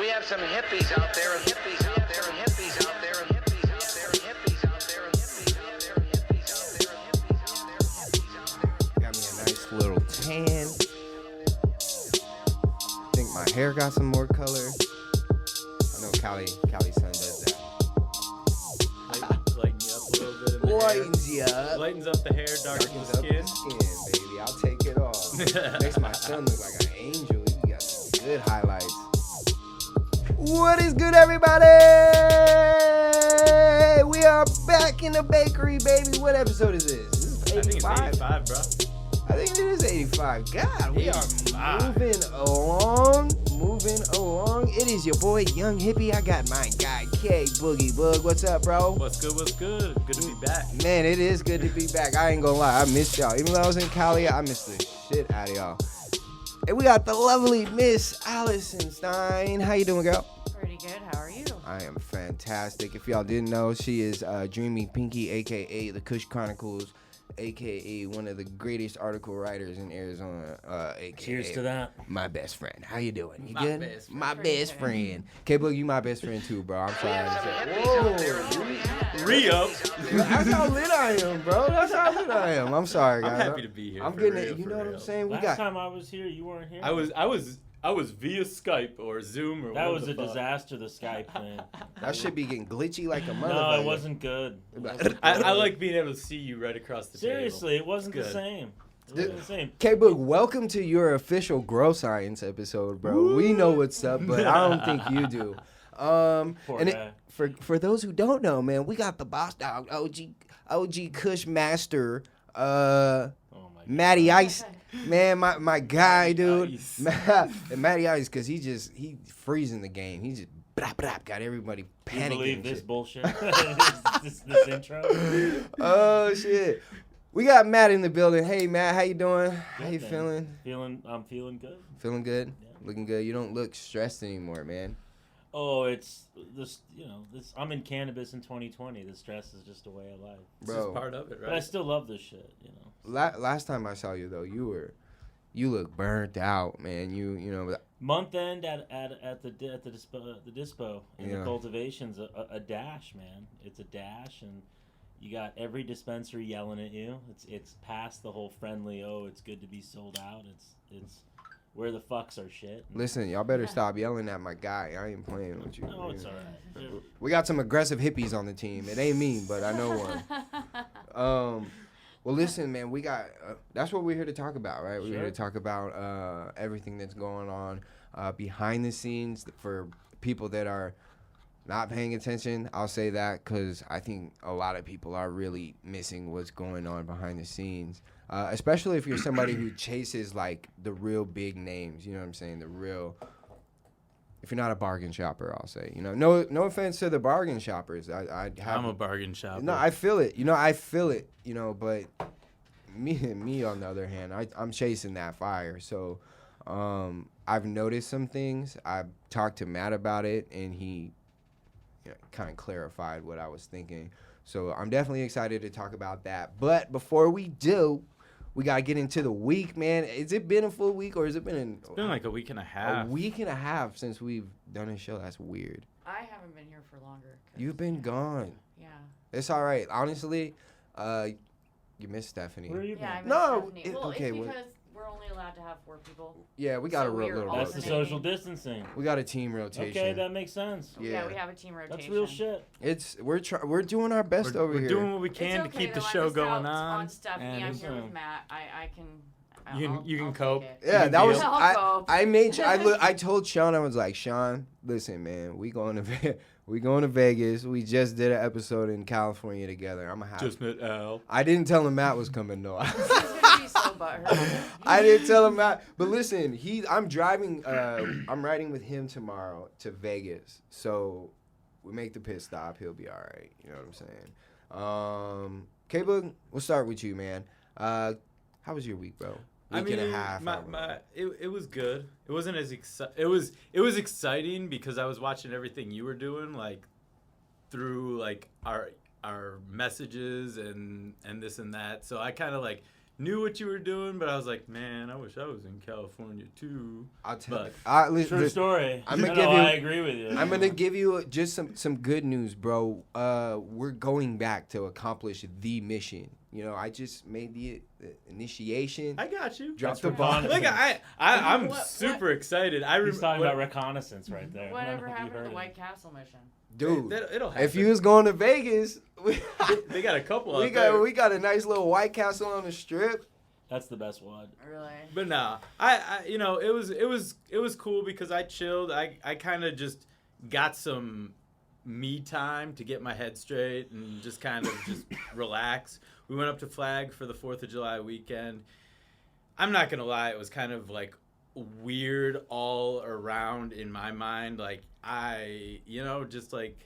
We have some hippies out there and hippies out there and hippies out there and hippies out there and hippies out there and hippies out there and hippies out there and hippies out there and hippies out there. Got me a nice little tan. Think my hair got some more color. I know Cali's son does that. Lighten you up a little bit in the Lightens hair. you up. Lightens up the hair, darkens the skin. Baby. I'll take it off. Makes my son look like an angel. He got some good highlights. What is good, everybody? We are back in the bakery, baby. What episode is this? This is 85. I think it's 85, bro. I think it is 85. God, we are 85. moving along. It is your boy, Young Hippie. I got my guy, K Boogie Bug. What's up, bro? What's good? What's good? Good to be back. Man, it is good to be back. I ain't gonna lie. I missed y'all. Even though I was in Cali, I missed the shit out of y'all. And we got the lovely Miss Allison Stein. How you doing, girl? Pretty good. How are you? I am fantastic. If y'all didn't know, she is Dreamy Pinky, a.k.a. the Hippy Chronicles, a.k.a. one of the greatest article writers in Arizona, a.k.a. Cheers to that. My best friend. How you doing? You My good? best friend. My Pretty best good. friend. K-Boog, you my best friend too, bro. I'm sorry to say. Re-up. That's how lit I am, bro. That's how lit I am. I'm sorry, guys. I'm happy to be here. I'm for getting real, it. You for know what real. I'm saying? We Last got. time I was here, you weren't here. I was via Skype or Zoom or That what was the a fuck. disaster. The Skype thing. That shit be getting glitchy like a motherfucker. No, it wasn't good. It wasn't I good. like being able to see you right across the Seriously, it wasn't the Good. same. It Dude. wasn't the same. K-Boog, welcome to your official Grow Science episode, bro. We know what's up, but I don't think you do. Poor And guy. for those who don't know, man, we got the boss dog, OG Kush Master, Oh my god. Matty Ice. Man, my guy, dude. Ice. Matty Ice, because he freezing the game. He just got everybody Can you panicking. believe and this shit. bullshit? this intro? Oh, shit. We got Matt in the building. Hey, Matt, how you doing? How Good, you man. feeling? I'm feeling good. Feeling good? Yeah. Looking good? You don't look stressed anymore, man. Oh, it's this. This. I'm in cannabis in 2020. The stress is just a way of life. It's Bro. just part of it, But I right? still love this shit. Last time I saw you, though, you look burnt out, man. You know, Month end at the dispo in Yeah. the cultivation's a dash, man. It's a dash, and you got every dispensary yelling at you. It's past the whole friendly. Oh, it's good to be sold out. It's where the fucks are shit. listen, y'all better stop yelling at my guy. I ain't playing with you. No, it's man. all right. We got some aggressive hippies on the team. It ain't me, but I know one. Well, listen, man, we got. That's what we're here to talk about, right? We're here to talk about everything that's going on behind the scenes for people that are not paying attention. I'll say that because I think a lot of people are really missing what's going on behind the scenes, especially if you're somebody who chases like the real big names. You know what I'm saying? The real. If you're not a bargain shopper, I'll say. You know, no offense to the bargain shoppers. I'm a bargain shopper. No, I feel it. I feel it. But me on the other hand, I'm chasing that fire. So, I've noticed some things. I've talked to Matt about it, and he kind of clarified what I was thinking. So I'm definitely excited to talk about that. But before we do, we gotta get into the week, man. Has it been a full week, or has it been It's been like a week and a half. a week and a half since we've done a show? That's weird. I haven't been here for longer. 'Cause, You've been gone. Yeah. It's all right. Honestly, you miss Stephanie. Where you Yeah, I been? miss No, Stephanie. Well, okay, it's what- because we're only allowed to have 4 people. Yeah, we got So a we're little. That's the alternating. social distancing. We got a team rotation. Okay, that makes sense. Yeah. We have a team rotation. That's real shit. We're doing our best over We're here. doing what we It's can okay, to keep the though. I show missed going out on. Stephanie, and I'm it's- here with Matt. I can. You can I'll cope. take it. Yeah, Good that was deal. I'll I made sure I told Sean, I was like, Sean, listen, man, we going to Vegas. We just did an episode in California together. I'm gonna have. Just met Al. I didn't tell him Matt was coming though. He's gonna be so butthurt. I didn't tell him Matt. But listen, I'm driving. I'm riding with him tomorrow to Vegas. So we make the pit stop. He'll be all right. You know what I'm saying? K-Boog, we'll start with you, man. How was your week, bro? Week and a half. It was good. It wasn't as it was exciting because I was watching everything you were doing, like through like our messages and this and that. So I kind of like knew what you were doing, but I was like, man, I wish I was in California too. I'll tell But- you. True story. I'm gonna No, give no, you- I agree with you. I'm gonna give you just some good news, bro. We're going back to accomplish the mission. You know, I just made the initiation. I got you. Drop That's the bomb. Look, I'm What- super excited. He's talking about reconnaissance right there. Whatever You happened to heard the it. White Castle mission? Dude, It'll happen. if you was going to Vegas, we They got a couple out we there. got a nice little White Castle on the strip. That's the best one. Really? But nah, I you know, it was cool because I chilled. I kind of just got some me time to get my head straight and just kind of just relax. We went up to Flag for the 4th of July weekend. I'm not gonna lie, it was kind of like weird all around in my mind. Like just like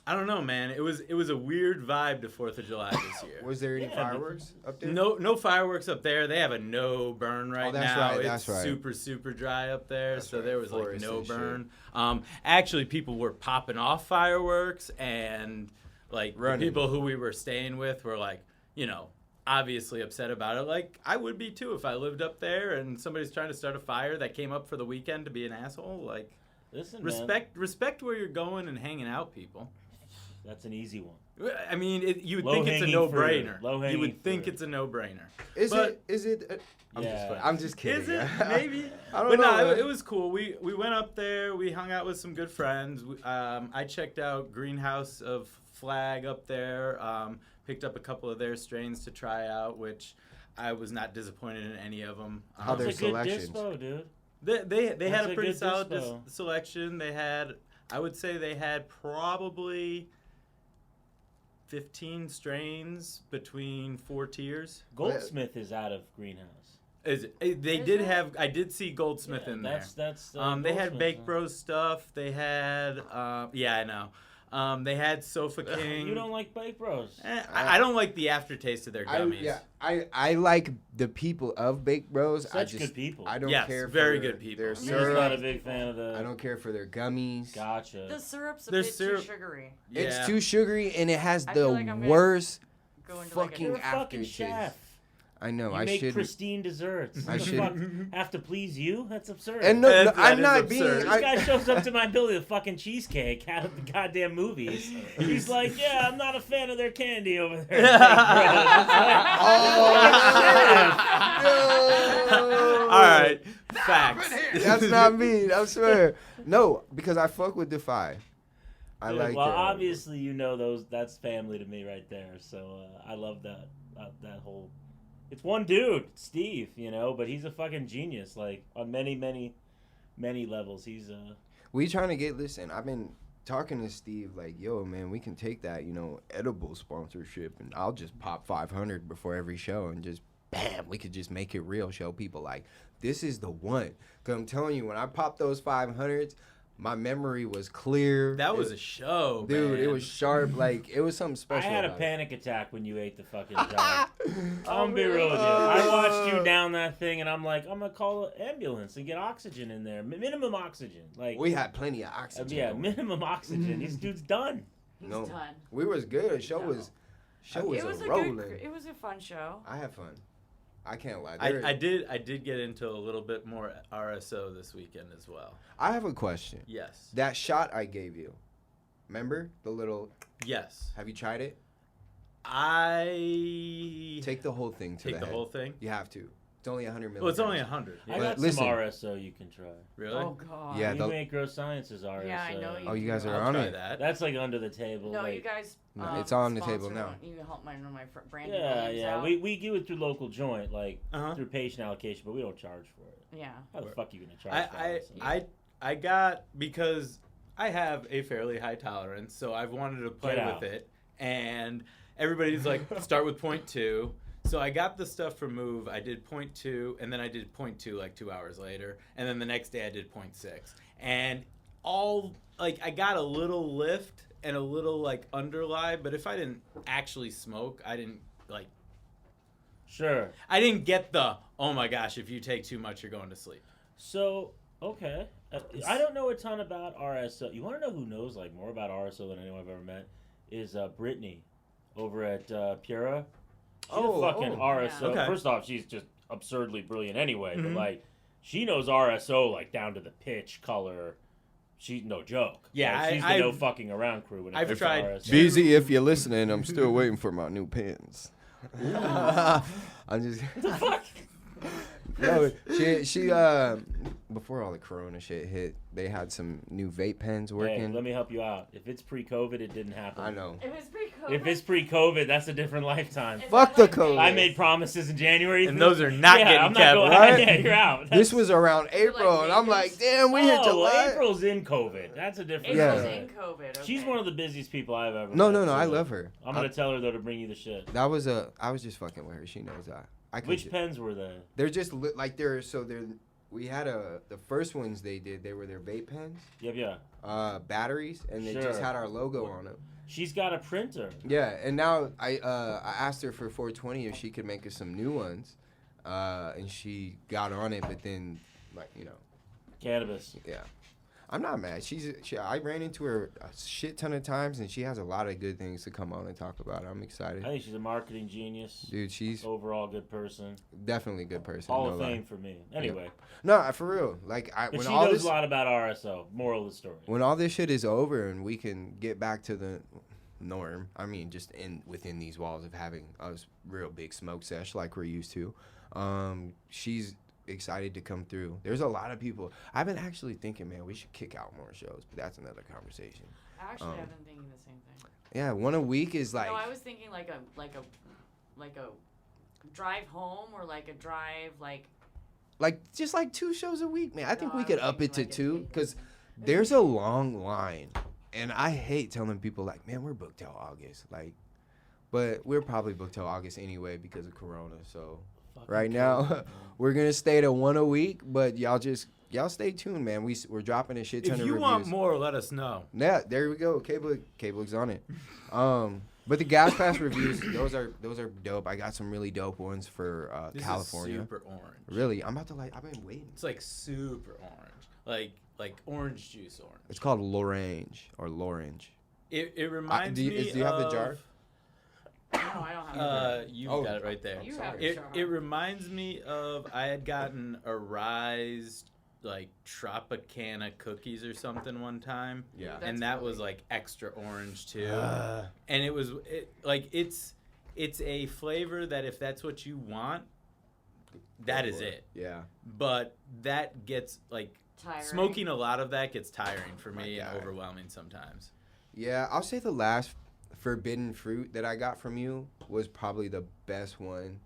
I don't know, man. It was a weird vibe to 4th of July this year. Was there any Yeah, fireworks up there? No fireworks up there. They have a no burn right that's now. right, It's that's right. super dry up there, That's so right, there was like forest no and shit. burn. Actually, people were popping off fireworks, and like the Running. people who we were staying with were like, obviously upset about it. Like I would be too if I lived up there and somebody's trying to start a fire that came up for the weekend to be an asshole. Like Listen, man, respect where you're going and hanging out, people. that's an easy one. I mean, you would think it's a Low-hanging fruit. no-brainer. You Low-hanging would think fruit. it's a no-brainer. Is But- it? Yeah. I'm just kidding. Is it? Maybe. I don't But know. no, man. it was cool. We went up there. We hung out with some good friends. I checked out Greenhouse of Flag up there. Picked up a couple of their strains to try out, which I was not disappointed in any of them. How their That's a good selections. dispo, dude. They had That's a a pretty good solid dispo. selection. I would say they had probably 15 strains between 4 tiers. Goldsmith is out of Greenhouse. They Is did it? have. I did see Goldsmith Yeah, in there. That's They had Goldsmith, Bake huh? Bros stuff. They had, I know. They had Sofa King. You don't like Bake Bros? I don't like the aftertaste of their gummies. I like the people of Baked Bros. I Such just good people. I don't Yes, care. very for good people. Their You're You're just not a syrup. big fan of the. I don't care for their gummies. Gotcha. The syrup's a There's bit syrup- too sugary. Yeah. It's too sugary and it has I the feel like I'm gonna worst Go into like fucking You're a fucking aftertaste. chef. I know. You I make should. pristine desserts. I What the should- fuck? Have to please you? That's absurd. And no, That I'm is not absurd. being. This This guy shows up to my building with fucking cheesecake out of the goddamn movies. He's like, yeah, I'm not a fan of their candy over there. Oh, All right, facts. That's not me. I swear. No, because I fuck with Defy. I Dude, like. well, their- obviously, you know those. That's family to me right there. So I love that whole. It's one dude, Steve, but he's a fucking genius. Like on many levels, he's We trying to get. Listen, I've been talking to Steve. Like, yo, man, we can take that, edible sponsorship, and I'll just pop 500 before every show, and just bam, we could just make it real. Show people like this is the one. Cause I'm telling you, when I popped those 500s, my memory was clear. That was a show, dude. man. It was sharp. Like it was something I special. had a about it. panic attack when you ate the fucking jar. I'm gonna be real with you. I watched you down that thing, and I'm like, I'm gonna call an ambulance and get oxygen in there. Minimum oxygen. Like, We had plenty of oxygen. yeah, though. minimum oxygen. This dude's done. He's No. done. We was good. Show No. was It was a a rolling. good. It was a fun show. I had fun. I can't lie. I did get into a little bit more RSO this weekend as well. I have a question. Yes. That shot I gave you, remember the little? Yes. Have you tried it? I Take the whole thing to take the the head. whole thing. You have to. It's only 100 milligrams. Well, it's only 100. I But got listen. some RSO you can try. Really? Oh god. Yeah, We the- make Grow Sciences RSO. Yeah, I know Oh, you guys are I'll on try it. that. That's like under the table. No, like, you guys. No, it's on the table sponsor now. one. You can help my Brandy Yeah, Williams yeah. out. We do it through local joint, like Uh-huh. through patient allocation, but we don't charge for it. Yeah. How the fuck are you gonna charge for RSO? I got, because I have a fairly high tolerance, so I've wanted to play Get out. with it, and everybody's like, start with 0.2. So I got the stuff from Move. I did 0.2, and then I did 0.2 like 2 hours later, and then the next day I did 0.6, and I got a little lift and a little like underlie, but if I didn't actually smoke, I didn't Sure. I didn't get the, oh my gosh, if you take too much, you're going to sleep. So, okay. I don't know a ton about RSO. You want to know who knows like more about RSO than anyone I've ever met? Is Brittany over at Pura. She's a fucking RSO. Okay. First off, she's just absurdly brilliant anyway. Mhm. But like, she knows RSO like down to the pitch, color. She's no joke. Yeah, like, she's the no fucking around crew when it I've comes tried to RSO. BZ, if you're listening, I'm still waiting for my new pins. I'm just. What the fuck? No, she before all the Corona shit hit, they had some new vape pens Hey, working. let me help you out. If it's pre-COVID, it didn't happen. I know. It was pretty cool. If it's pre-COVID, that's a different lifetime. Fuck the COVID. I made promises in January. And those are not getting I'm kept, not going, right? Yeah, you're out. This was around You're April, like and I'm like, vapors? damn, we hit Oh, July. April's in COVID. That's a different Yeah. April's story. in COVID. Okay. She's one of the busiest people I've ever No, met. no, no, I so love her. I'm gonna tell her though to bring you the shit. I was just fucking with her. She knows that. I could Which ju- pens were they? They're just like we had the first ones they did. They were their vape pens, Yeah. batteries, and they just Sure. had our logo on them. She's got a printer. Yeah, and now I asked her for 420 if she could make us some new ones, and she got on it. But then, like Cannabis. yeah, I'm not mad. I ran into her a shit ton of times, and she has a lot of good things to come on and talk about. I'm excited, I think she's a marketing genius. dude. She's Overall good person. definitely a good person. Hall no of lie. Fame for me. Anyway, No, for real. Like but when she all knows this a lot about RSO. Moral of the story. when all this shit is over and we can get back to the norm, I mean, just within these walls of having a real big smoke sesh like we're used to, she's excited to come through. There's a lot of people. I've been actually thinking, man, we should kick out more shows, but that's another conversation. Actually, I've been thinking the same thing. Yeah, one a week is like. No, I was thinking like a drive home or like a drive Like just like 2 shows a week, man. I think No, we I could was up it to thinking 2 like because there's a long line, and I hate telling people like, man, we're booked till August, like, but we're probably booked till August anyway because of Corona. So Fucking right now we're gonna stay to 1 a week, but y'all stay tuned, man. We're dropping a shit ton If of you reviews. want more, let us know. Yeah, there we go. Cable's on it. But the Gas Pass reviews, those are dope. I got some really dope ones for This California. is super orange. Really, I've been waiting. It's like super orange, like orange juice orange. It's called Lorange or Lorange. It reminds me do you have the jar? No, I don't have it. You've Oh. got it right there. You have It jar. it reminds me of I had gotten a Rise like Tropicana cookies or something one time. Yeah. That's And that was really- like extra orange too. And it's a flavor that if that's what you want, that is it. Yeah. But that gets like Tiring. smoking a lot of that gets tiring for My me and God. overwhelming sometimes. Yeah, I'll say the last forbidden fruit that I got from you was probably the best one.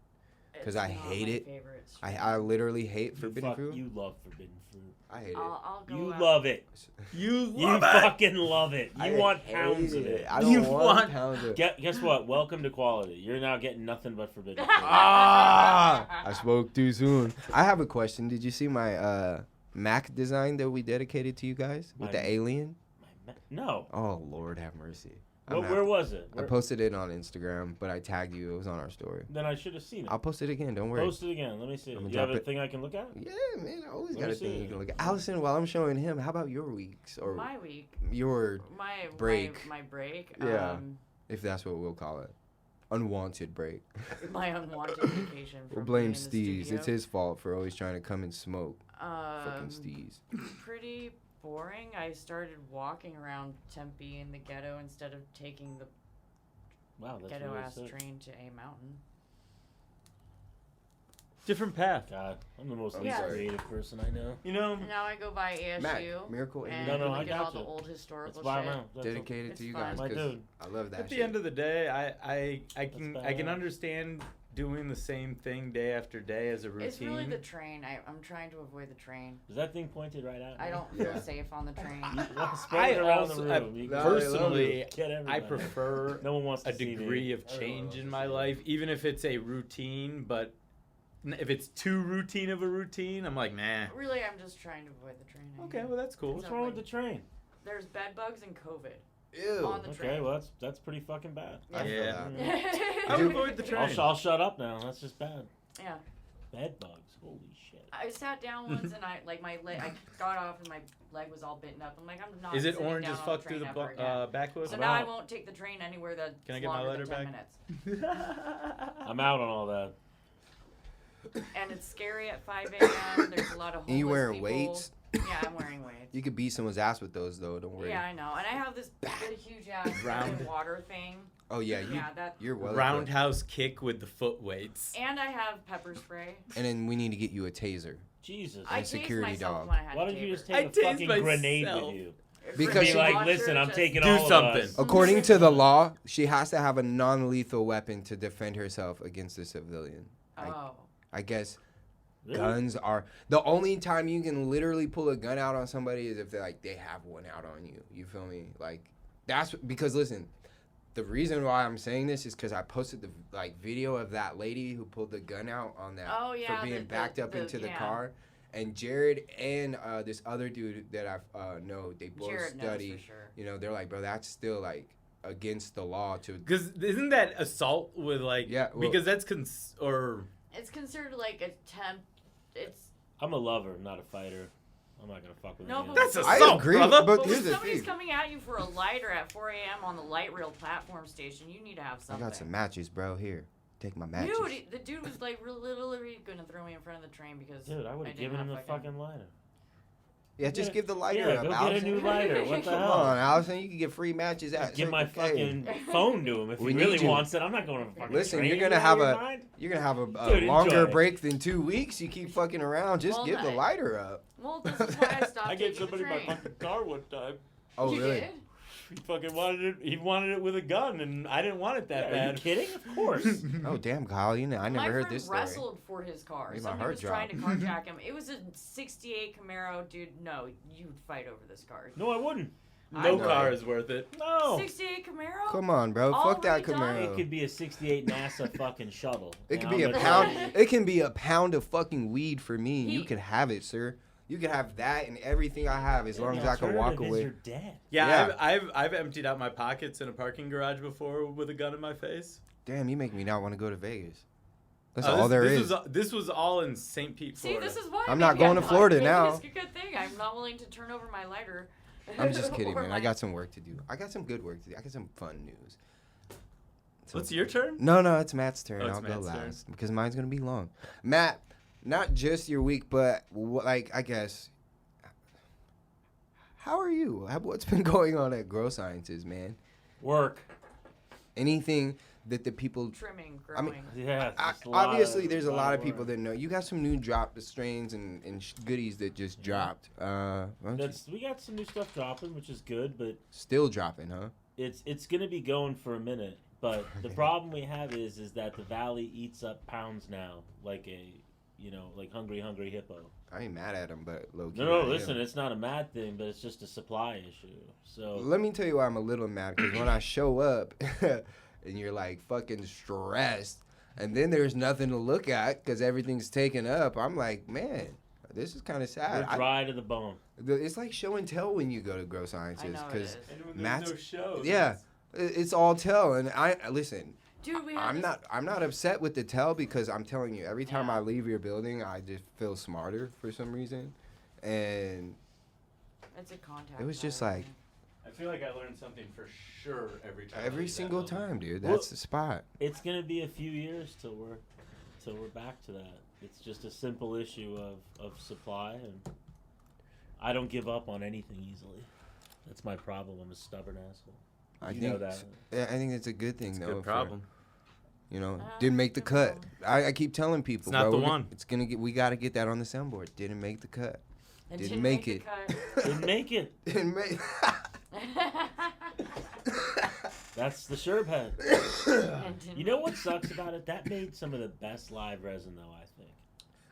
'cause It's I not hate my it. favorite I literally hate forbidden fruit. You love forbidden fruit. I hate it. I'll go You out. love it. You You fucking love it. I You want hate pounds of it. I don't You want want- pounds of it. Guess what? Welcome to quality. You're now getting nothing but forbidden fruit. I spoke too soon. I have a question. Did you see my Mac design that we dedicated to you guys with My- the alien? No. Oh Lord, have mercy. I'm Where was it? I posted it on Instagram, but I tagged you. It was on our story. Then I should have seen it. I'll post it again. Don't worry. Post it again. Let me see. I'ma You have drop a it. thing I can look at? Yeah, man. I always Let got me a thing see. you can look at. Allison, while I'm showing him, how about your weeks or My week. your, My break. My break. Yeah. if that's what we'll call it, unwanted break? My unwanted vacation. We'll from blame being in the Steez. It's studio. his fault for always trying to come and smoke. Fucking Um, Steez. pretty boring. I started walking around Tempe in the ghetto instead of taking the Wow, that's ghetto really ass sick. train to a mountain. Different path. God, I'm the most Yeah. creative person I know. You know, And now I go by ASU Matt, Miracle and Alien. No, I look at all gotcha. the old historical That's why I'm shit. out. That's Dedicated It's to you fun. guys My 'cause dude. I love that at the shit. end of the day, I can bad. understand doing the same thing day after day as a routine. It's really the train. I'm trying to avoid the train. Is that thing pointed right at me? I don't feel Yeah. safe on the train. Spread it around the also- room. You can- No, personally, Get everybody. I prefer No one wants to a see me. degree of Everyone change wants in to my see me. life, even if it's a routine. But if it's too routine of a routine, I'm like, nah. Really, I'm just trying to avoid the train. I Okay, guess. well that's cool. What's wrong with the train? There's bed bugs and COVID Ew. on the Okay, train. well that's pretty fucking bad. I feel Yeah. that. I would avoid the train. I'll shut up now. That's just bad. Yeah. bed bugs. Holy shit. I sat down once and I got off and my leg was all bitten up. I'm like, I'm not. Is it sitting orange down as on fuck train through the ever again. backwood? So I'm now I out. won't take the train anywhere that's Can I get my longer letter than 10 back? minutes. I'm out on all that. And it's scary at 5 a.m. There's a lot of homeless And you wearing people. weights? Yeah, I'm wearing weights. You could beat someone's ass with those though. Don't worry. Yeah, I know. And I have this big, huge ass Round. water thing. Oh yeah, you're well. equipped. Roundhouse kick with the foot weights. And I have pepper spray. And then we need to get you a taser. Jesus. I And tased security myself dog. when I had Why a don't you just taser. I take a tased fucking grenade myself. with you? Because Be she- like, Launcher, listen, I'm just- taking Do all something. of us. According to the law, she has to have a non-lethal weapon to defend herself against a civilian. Oh. I guess Really? guns are the only time you can literally pull a gun out on somebody is if they have one out on you. You feel me? Like that's because listen, the reason why I'm saying this is because I posted the video of that lady who pulled the gun out on that Oh, yeah, for being the- backed up the- into the yeah. car. And Jared and this other dude that I know, they both Jared knows study. for sure. You know, they're like, bro, that's still like against the law to. Because isn't that assault with like? Yeah, well- because that's or It's considered like attempt. It's I'm a lover, not a fighter. I'm not gonna fuck with No, any but- of that's that. assault, I agree, brother. but But here's when the somebody's thing. coming at you for a lighter at 4 a.m. on the light rail platform station, you need to have I something. got some matches, bro. Here, take my matches. Dude, the dude was like literally gonna throw me in front of the train because Dude, I would have didn't given him the have fucking lighter. Yeah, just give the lighter Yeah, up, go Allison. get a new lighter. What the Come hell? on, Allison. You can get free matches at Give my Circle K. fucking phone to him if We he need really you. wants it. I'm not going to fucking Listen, train. you're gonna You have out of a- your mind? You're gonna have a Dude, longer enjoy. break than 2 weeks. You keep fucking around. Just Well, give the no. lighter up. Well, this is why I stopped I gave taking somebody the my train. fucking car one time. Oh, You really? did? He fucking wanted it. He wanted it with a gun, and I didn't want it that Yeah, bad. are you kidding? Of course. Oh, damn, Kyle. You know, I never My heard friend this story. wrestled for his car. Made my Somebody heart was trying to drop. carjack him. It was a 68 Camaro, dude. No, you'd fight over this car. No, I wouldn't. no know. car is worth it. No. 68 Camaro? Come on, bro. All Fuck that redone? Camaro. It could be a '68 NASA fucking shuttle. It could And be I'm a gonna pound. tell you, It can be a pound of fucking weed for me. You He- can have it, sir. You can have that and everything I have as long the as I can walk alternative is away. You're dead. Yeah, Yeah. I've emptied out my pockets in a parking garage before with a gun in my face. Damn, you make me not want to go to Vegas. That's Oh, all there this is. This was all in St. Pete, See, Florida. this is why I'm not maybe going to Florida maybe now. It's a good thing. I'm not willing to turn over my lighter. I'm just kidding, Or man. my- I got some work to do. I got some good work to do. I got some fun news. What's your turn? No, it's Matt's turn. Oh, it's I'll go Matt's turn. last because mine's gonna be long. Matt, not just your week, but I guess. How are you? What's been going on at Grow Sciences, man? Work. Anything that the people. Trimming, I growing. mean, Yeah. it's just a lot Obviously, there's a lot of work. people that know. You got some new strains and goodies that just dropped. Why don't you- We got some new stuff dropping, which is good, but still dropping, huh? it's gonna be going for a minute. But the problem we have is that the valley eats up pounds now, like like hungry hippo. I ain't mad at him, but low key. No, I am. listen, it's not a mad thing, but it's just a supply issue. So Let me tell you why I'm a little mad. Because when I show up and you're like fucking stressed, and then there's nothing to look at because everything's taken up, I'm like, man, this is kind of sad. we're dry to the bone. It's like show and tell when you go to Grow Sciences. I know it 'cause is. And when Matt's- there's no shows. yeah, it's all tell. And I listen. Dude, we had I'm not upset with the tell because I'm telling you, every time Yeah. I leave your building, I just feel smarter for some reason, and It's a contact. it was just high, like I feel like I learned something for sure every time. I every leave that single building. time, dude. Well- That's the spot. It's gonna be a few years till we're back to that. It's just a simple issue of supply, and I don't give up on anything easily. That's my problem. I'm a stubborn asshole. I You think know that. Yeah, I think it's a good thing It's a though. good problem. Didn't make the good cut. problem. I keep telling people, It's not bro, the we're one. It's gonna get. We gotta get that on the soundboard. Didn't make the cut. It Didn't make the it. cut. Didn't make it. Didn't make. That's the sherbet. It didn't You know make what sucks about it? That made some of the best live resin, though, I think.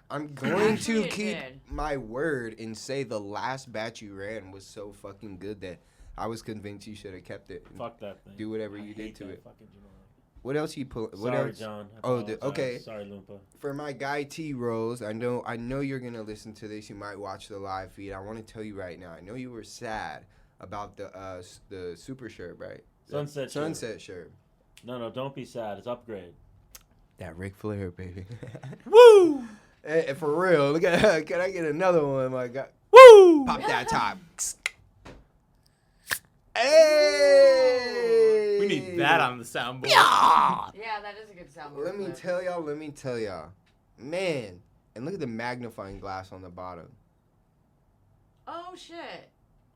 I'm going Actually, to it keep did. my word and say the last batch you ran was so fucking good that I was convinced you should have kept it. Fuck that thing. Do whatever I you did hate to that it. fucking generic. What else you pull? What Sorry, else? John. I Oh, apologize. okay. Sorry, Loompa. For my guy T Rose, I know you're gonna listen to this. You might watch the live feed. I want to tell you right now. I know you were sad about the super shirt, right? Sunset shirt. Sunset shirt. No, don't be sad. It's upgrade. That Ric Flair, baby. Woo! Hey, for real. Look at. Can I get another one? My God. Woo! Pop that top. Hey! We need that on the soundboard. Yeah! Yeah, that is a good soundboard. Let me clip. tell y'all. Man. And look at the magnifying glass on the bottom. Oh shit.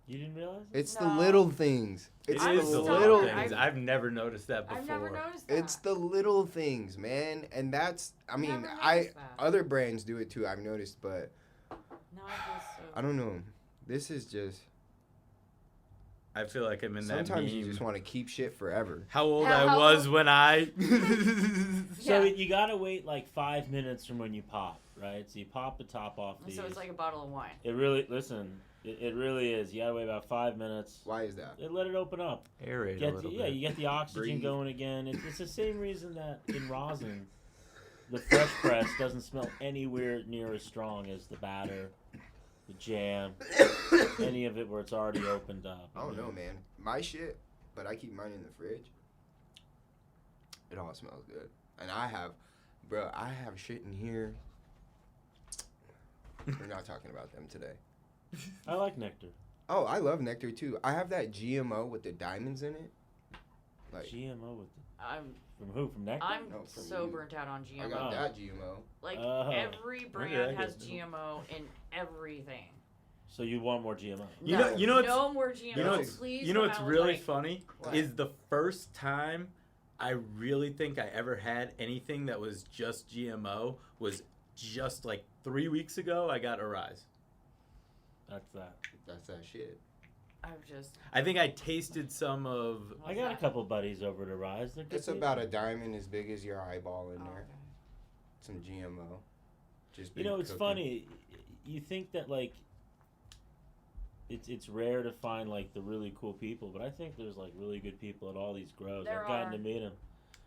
You didn't realize it? It's the No. little things. It It's is the the little little things. things. I've never noticed that before. I've never noticed that. It's the little things, man. And that's, I mean, Never noticed that. other brands do it too, I've noticed, but No, I feel so. I don't know. This is just, I feel like I'm in that sometimes you meme. just want to keep shit forever. How old How I was old- when I. So Yeah. you gotta wait like 5 minutes from when you pop, right? So you pop the top off these. So it's like a bottle of wine. It really, listen, it really is. You gotta wait about 5 minutes. Why is that? It let it open up. Aerate a Get little yeah, bit. you get the oxygen Breathe. going again. It's the same reason that in rosin, the fresh press doesn't smell anywhere near as strong as the batter, the jam, any of it where it's already opened up. I don't know, man. My shit, but I keep mine in the fridge. It all smells good. And I have shit in here. We're not talking about them today. I like nectar. Oh, I love nectar too. I have that GMO with the diamonds in it. Like, GMO with I'm from who? From nectar? I'm No, from so you. burnt out on I GMO. got that GMO. Like Oh. every brand Okay, I has get it. GMO in everything. So you want more GMO? You know- you know what's- no more GMO. You know what's, Please. you know come what's out with, really like, funny What? is the first time I really think I ever had anything that was just GMO was just like 3 weeks ago. I got a rise. That's that. That's that shit. I'm just. I think I tasted some of. I got a couple buddies over to Rise. They're good It's people. about a diamond as big as your eyeball in Oh, there. okay. Some GMO. Just You been know, it's cooking. funny. You think that like it's rare to find like the really cool people, but I think there's like really good people at all these grows. There I've gotten are. to meet them.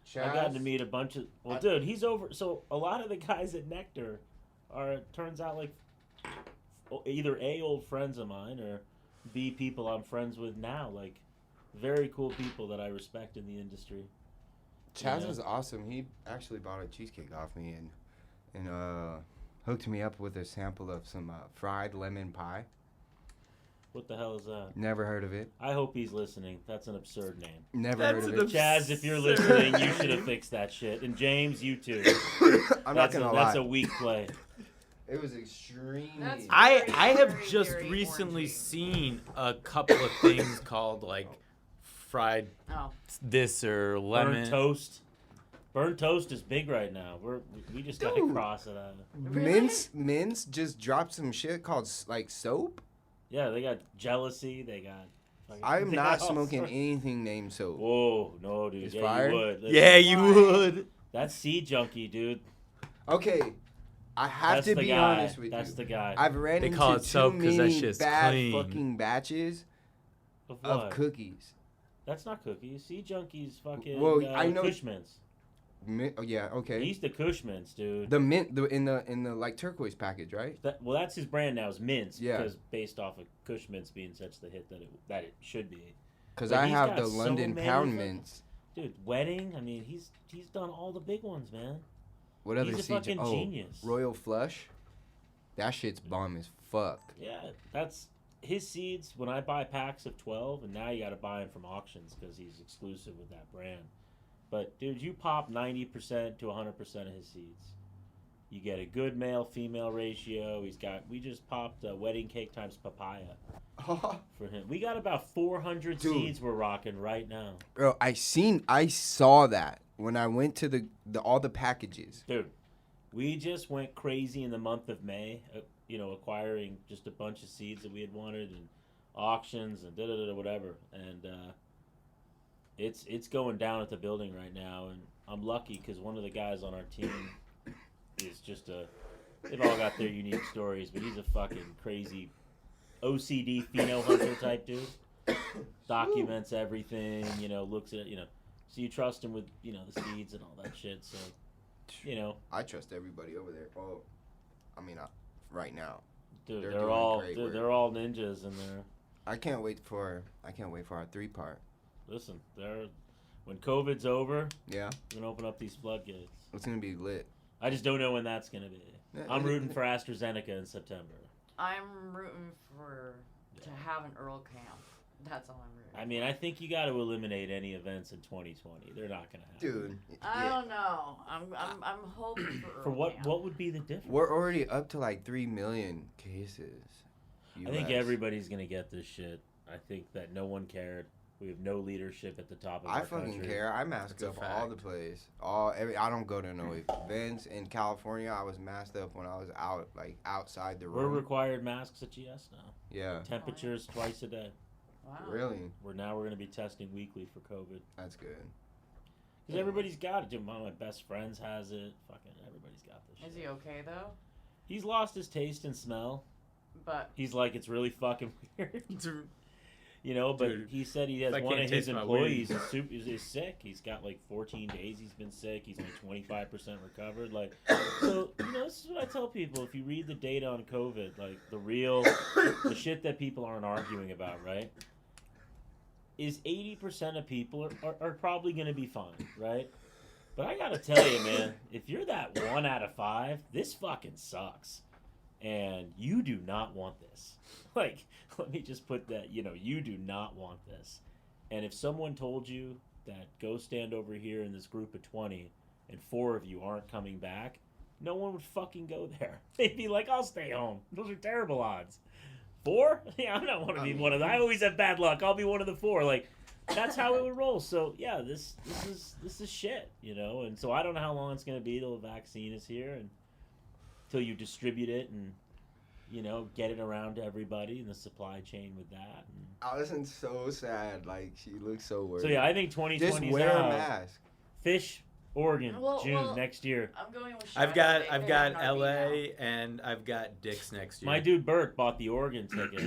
Chaz, I've gotten to meet a bunch of. Well, I- dude, he's over. So a lot of the guys at Nectar are turns out like either A, old friends of mine, or B, people I'm friends with now. Like very cool people that I respect in the industry. Chaz Yeah. is awesome. He actually bought a cheesecake off me and hooked me up with a sample of some fried lemon pie. What the hell is that? Never heard of it. I hope he's listening. That's an absurd name. Never That's heard an of it. Chaz, if you're Absurd listening, you should have name. fixed that shit. And James, you too. I'm not That's gonna that's lie. a weak play. It was extremely. That's- I Very, have very, just very recently orangey. seen a couple of things called like fried Oh. this or lemon. Burnt toast. Burnt toast is big right now. We just got to Dude. cross it out. Really? Mince just dropped some shit called like soap. Yeah, they got jealousy. They got. fucking- I'm they not got all smoking sorts- anything named soap. Whoa, no, dude. It's Yeah, fire? you would. Yeah, you Why? would. That's seed junkie, dude. Okay, I have That's to the be guy. honest with That's you. the guy. I've ran They into call it too soap 'cause that many shit's bad clean. fucking batches Of of what? cookies. That's not cookies. Seed junkies fucking. Well, I know- Cushman's. Oh yeah, okay. He's the Cushman's, dude. The mint, in the like turquoise package, right? Well, that's his brand now. Is Mints. Yeah. Because based off of Cushman's being such the hit that it should be. Because But I he's have got the so London many pound fucking- mints. Dude, wedding. I mean, he's done all the big ones, man. What other He's a seeds? fucking Oh, genius. Royal Flush. That shit's bomb as fuck. Yeah, that's his seeds. When I buy packs of 12, and now you got to buy them from auctions because he's exclusive with that brand. But dude, you pop 90% to 100% of his seeds. You get a good male-female ratio. We just popped wedding cake times papaya for him. We got about 400 Dude. seeds we're rocking right now. Bro, I saw that when I went to the all the packages. Dude, we just went crazy in the month of May, acquiring just a bunch of seeds that we had wanted and auctions and whatever. And it's going down at the building right now. And I'm lucky because one of the guys on our team is just they've all got their unique stories, but he's a fucking crazy OCD pheno hunter type dude. Documents everything, looks at it, so you trust him with, the seeds and all that shit. So, I trust everybody over there. Oh, I mean, right now, dude, They're they're doing all great dude, work. they're all ninjas in there. I can't wait for our 3-part. Listen, when COVID's over, Yeah, we're gonna open up these floodgates. it's gonna be lit. I just don't know when that's gonna be. I'm rooting for AstraZeneca in September. I'm rooting to have an Earl camp. That's all I'm rooting. I mean, I think you got to eliminate any events in 2020. They're not gonna happen. Dude. I yeah. don't know. I'm hoping for Earl For what? camp. What would be the difference? We're already up to like 3 million cases. I think US. everybody's gonna get this shit. I think that no one cared. We have no leadership at the top of I our fucking country. care. I mask That's a up all the fact. place. I don't go to no events in California. I was masked up when I was out, like outside the We're room. required masks at GS now. Yeah, Temperatures twice a day. Wow. really. We're gonna be testing weekly for COVID. That's good. Because everybody's got it. Dude, one of my best friends has it. Fucking everybody's got this shit. Is he okay though? He's lost his taste and smell. But He's like, it's really fucking weird. You know, but Dude, he said he has if I one can't of his taste my employees is sick. He's got like 14 days he's been sick. He's like 25% recovered. Like, so, you know, this is what I tell people. If you read the data on COVID, like the shit that people aren't arguing about, right? Is 80% of people are probably going to be fine, right? But I got to tell you, man, if you're that 1 out of 5, this fucking sucks. And you do not want this. Like, let me just put that, you do not want this. And if someone told you that go stand over here in this group of 20 and 4 of you aren't coming back, no one would fucking go there. They'd be like, I'll stay home. Those are terrible odds. 4? Yeah, I don't want to be one of them. I always have bad luck. I'll be one of the 4. Like, that's how it would roll. So, yeah, this is shit, And so I don't know how long it's going to be till the vaccine is here and till you distribute it and get it around to everybody in the supply chain with that. And Allison's so sad. Like, she looks so worried. so yeah, I think 2020 just wear a mask. Fish, Oregon, June Well, next year. I'm going with. I've Chicago. got They have an RV LA and I've got Dick's next year. My dude Bert bought the Oregon tickets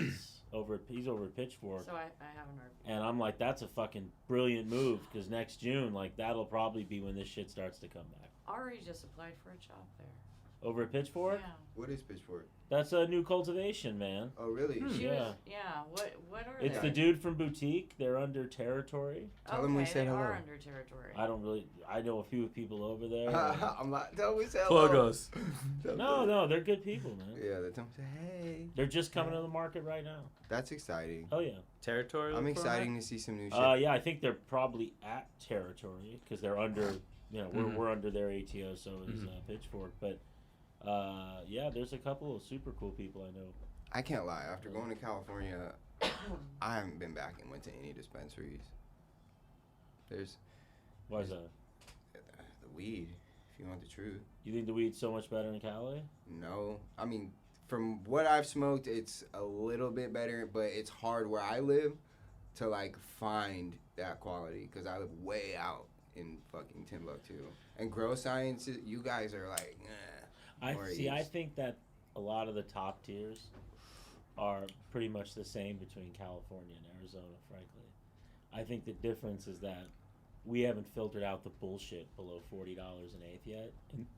he's over at Pitchfork. now, so I have an RV. And I'm like, that's a fucking brilliant move because next June, like, that'll probably be when this shit starts to come back. Ari just applied for a job there. Over at Pitchfork? Yeah. What is Pitchfork? That's a new cultivation, man. Oh, really? She Yeah. was. Yeah. What are It's they? the dude from Boutique. They're under Territory. Tell them we said they hello. are under territory. I know a few people over there. I'm not. Tell me say hello. Plugos. No, they're good people, man. Yeah, they tell me say hey. They're just coming to the market right now. That's exciting. Oh yeah. Territory. I'm excited to see some new shit. Yeah, I think they're probably at Territory because they're under. We're under their ATO, so is Pitchfork. But yeah, there's a couple of super cool people I know. I can't lie. After going to California, I haven't been back and went to any dispensaries. There's Why is that? the weed, if you want the truth. You think the weed's so much better in Cali? No. I mean, from what I've smoked, it's a little bit better, but it's hard where I live to, like, find that quality because I live way out in fucking Timbuktu. And grow science, you guys are like, I Or think that a lot of the top tiers are pretty much the same between California and Arizona, frankly. I think the difference is that we haven't filtered out the bullshit below $40 an eighth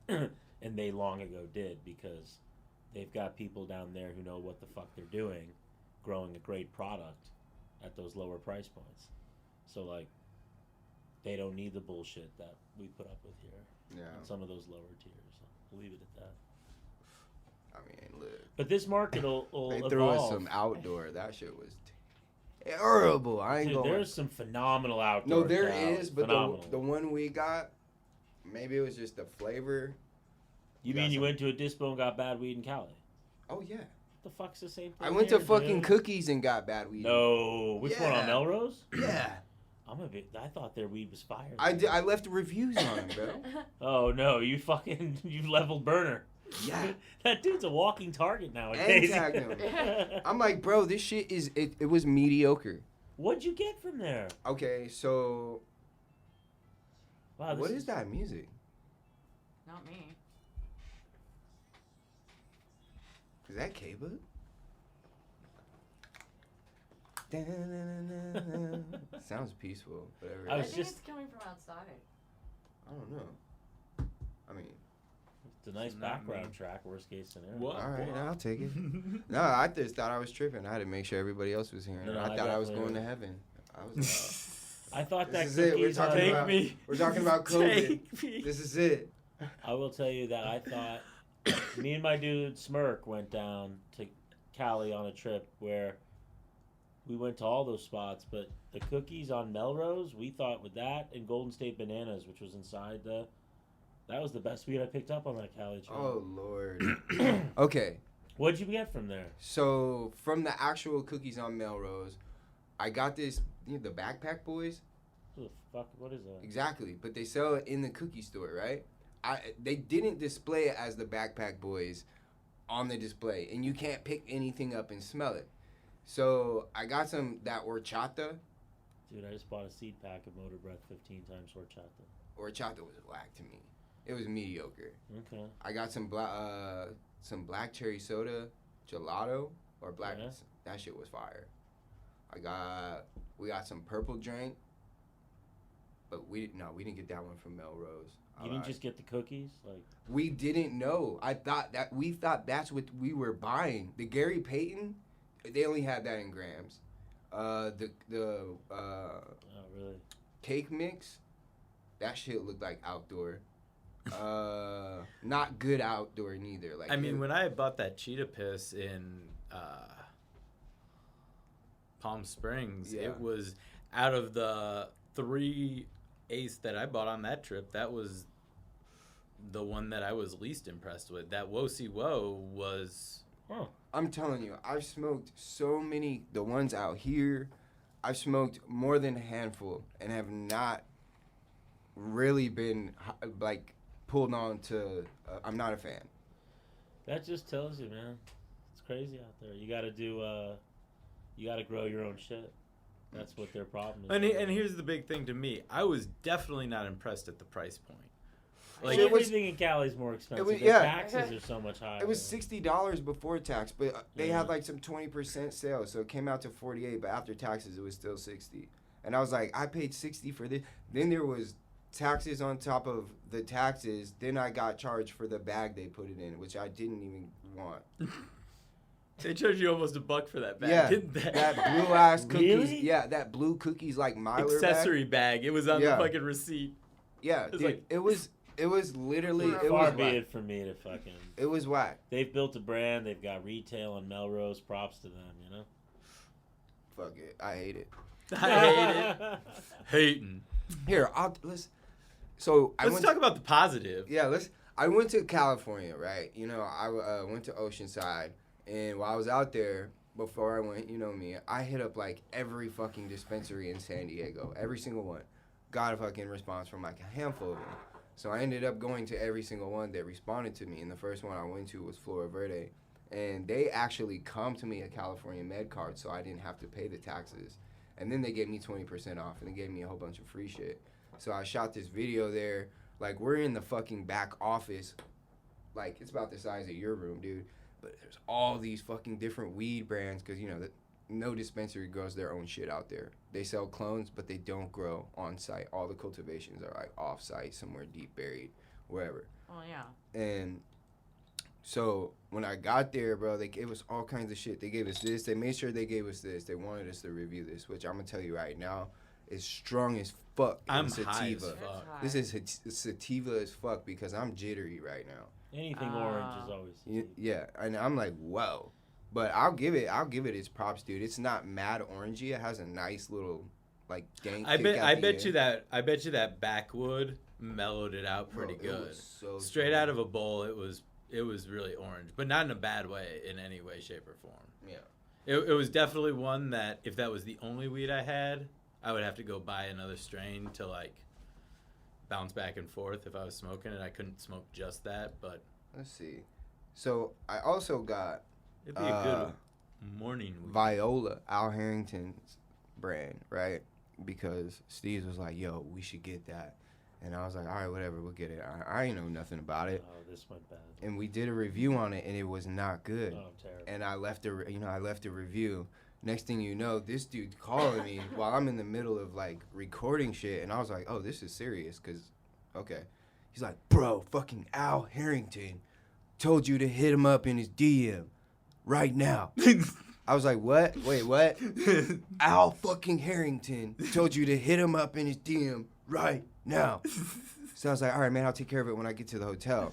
yet, and they long ago did because they've got people down there who know what the fuck they're doing, growing a great product at those lower price points. So, like, they don't need the bullshit that we put up with here. yeah. On some of those lower tiers. I'll leave it at that. I mean, look. But this market will They evolve. threw us some outdoor. That shit was terrible. I ain't Dude, going. there's some phenomenal outdoor. No, there Cal. is, but Phenomenal. the one we got, maybe it was just the flavor. You got mean you some- went to a dispo and got bad weed in Cali? Oh yeah. The fuck's the same thing? I went to here, fucking dude? Cookies and got bad weed. No, which one on Yeah. Melrose? Yeah. I thought their weed was fire. I left reviews on it, bro. Oh no, you leveled burner. Yeah. That dude's a walking target nowadays. And tagged him. I'm like, bro, this shit is it was mediocre. What'd you get from there? Okay, so Wow, what is that music? Not me. Is that K-Book? Sounds peaceful. Whatever. I I was think just- it's coming from outside. I don't know. I mean, It's a nice It's not background me. track. Worst case scenario. What? all right, I'll take it. No, I just thought I was tripping. I had to make sure everybody else was hearing. No, it. no, I I thought I was definitely going to heard. heaven. I was. I thought This that is it. We're cookies talking on- Take about- me. We're talking about COVID. Take me. This is it. I will tell you that I thought Me and my dude Smirk went down to Cali on a trip where we went to all those spots, but the cookies on Melrose, we thought with that and Golden State Bananas, which was inside that was the best weed I picked up on that Cali trip. Oh Lord. Okay. What'd you get from there? So from the actual cookies on Melrose, I got this. You know, the Backpack Boys. What the fuck? What is that? Exactly, but they sell it in the cookie store, right? They didn't display it as the Backpack Boys on the display, and you can't pick anything up and smell it. So I got some that horchata. Dude, I just bought a seed pack of Motor Breath 15 times horchata. Horchata was whack to me. It was mediocre. Okay. I got some black cherry soda gelato or black. Yeah. That shit was fire. We got some purple drink, but we didn't get that one from Melrose. You didn't just get the cookies? Like, We didn't know. We thought that's what we were buying. The Gary Payton, they only had that in grams. oh, really? Cake mix, that shit looked like outdoor. Not good outdoor neither. Like I mean, when I bought that cheetah piss in Palm Springs, Yeah. it was out of the 3 eighths that I bought on that trip, that was the one that I was least impressed with. That Wosi Woe was... Huh. I'm telling you, I've smoked so many, the ones out here, I've smoked more than a handful and have not really been, like, pulled on to, I'm not a fan. That just tells you, man. It's crazy out there. You gotta you gotta grow your own shit. That's what their problem is. And here's the big thing to me. I was definitely not impressed at the price point. Like, it was- everything in Cali is more expensive. was- The yeah. taxes are so much higher. It was $60 before tax, but they Yeah. had like some 20% sales, so it came out to 48. But after taxes, it was still 60. And I was like, I paid 60 for this. Then there was taxes on top of the taxes. Then I got charged for the bag they put it in, which I didn't even want. They charged you almost $1 for that bag, Yeah, didn't they? that blue ass cookies. Really? Yeah, that blue cookies like Myler accessory bag. It was on Yeah. the fucking receipt. Yeah, It's dude, like- it was literally it Far was be whack. it for me to fucking. It was whack. They've built a brand. They've got retail in Melrose. Props to them, you know. Fuck it, I hate it. I hate it. Hating. Here, So I Let's went talk about the positive. Yeah, I went to California, right? You know, I went to Oceanside, and while I was out there, before I went, you know me, I hit up like every fucking dispensary in San Diego, every single one. Got a fucking response from like a handful of them. So I ended up going to every single one that responded to me, and the first one I went to was Flora Verde, and they actually come to me a California med card, so I didn't have to pay the taxes. And then they gave me 20% off, and they gave me a whole bunch of free shit. So I shot this video there. Like, we're in the fucking back office. Like, it's about the size of your room, dude. But there's all these fucking different weed brands because, you know, no dispensary grows their own shit out there. They sell clones, but they don't grow on site. All the cultivations are, like, off site, somewhere deep buried, wherever. Well, yeah. And so when I got there, bro, they gave us all kinds of shit. They gave us this. They made sure they gave us this. They wanted us to review this, which I'm going to tell you right now is strong as fuck. I'm in high as sativa. fuck. This is sativa as fuck because I'm jittery right now. Anything orange is always. Yeah, and I'm like, whoa. But I'll give it its props, dude. It's not mad orangey. It has a nice little like dank. I kick at the bet you end. that backwood mellowed it out pretty Bro, it good. was so Straight strong. out of a bowl, it was really orange, but not in a bad way, in any way, shape, or form. Yeah. It was definitely one that if that was the only weed I had, I would have to go buy another strain to like bounce back and forth if I was smoking it. I couldn't smoke just that, but Let's see. So I also got it'd be a good morning weed. Viola, Al Harrington's brand, right? Because Steve was like, yo, we should get that. And I was like, all right, whatever, we'll get it. I ain't know nothing about it. Oh, this went bad. And we did a review on it, and it was not good. Oh, terrible. And I left a review. Next thing you know, this dude calling me while I'm in the middle of, like, recording shit. And I was like, oh, this is serious, because, okay. He's like, bro, fucking Al Harrington told you to hit him up in his DM right now. I was like, what? Wait, what? Al fucking Harrington told you to hit him up in his DM right now. So I was like, all right, man, I'll take care of it when I get to the hotel.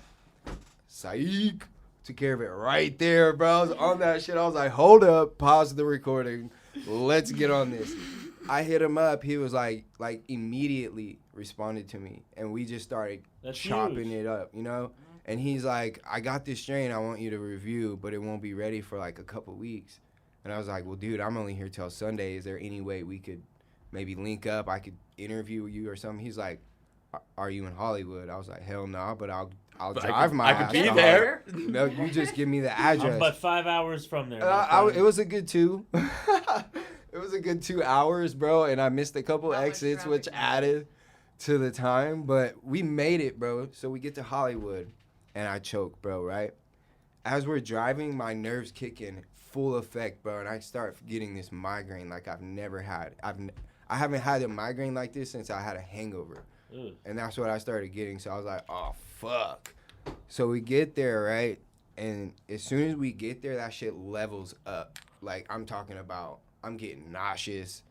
psych. Took care of it right there, bro. I was on that shit. I was like, hold up, pause the recording. Let's get on this. I hit him up. He was like immediately responded to me. And we just started chopping huge. it up, you know? And he's like, I got this strain I want you to review, but it won't be ready for like a couple weeks. And I was like, well, dude, I'm only here till Sunday. Is there any way we could maybe link up? I could interview you or something. He's like, are you in Hollywood? I was like, hell no, but I'll But drive my I ass could be to there. Hollywood. No, you just give me the I'm address. but 5 hours from there. my friend. It was a good 2. It was a good 2 hours, bro, and I missed a couple How much exits, traffic which was added to the time. But we made it, bro. So we get to Hollywood, and I choke, bro, right? As we're driving, my nerves kick in full effect, bro, and I start getting this migraine like I've never had. I haven't had a migraine like this since I had a hangover. Ugh. And that's what I started getting. So I was like, oh, fuck. So we get there, right? And as soon as we get there, that shit levels up. Like, I'm talking about, I'm getting nauseous.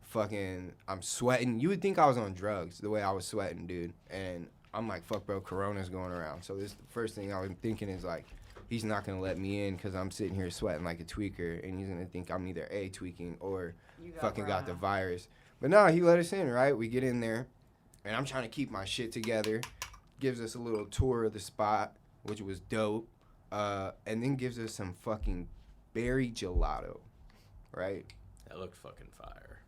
Fucking, I'm sweating. You would think I was on drugs the way I was sweating, dude. And I'm like, fuck, bro, Corona's going around. So this the first thing I was thinking is, like, he's not going to let me in because I'm sitting here sweating like a tweaker. And he's going to think I'm either A, tweaking, or fucking got the virus. But no, he let us in, right? We get in there. And I'm trying to keep my shit together. Gives us a little tour of the spot, which was dope. And then gives us some fucking berry gelato, right? That looked fucking fire.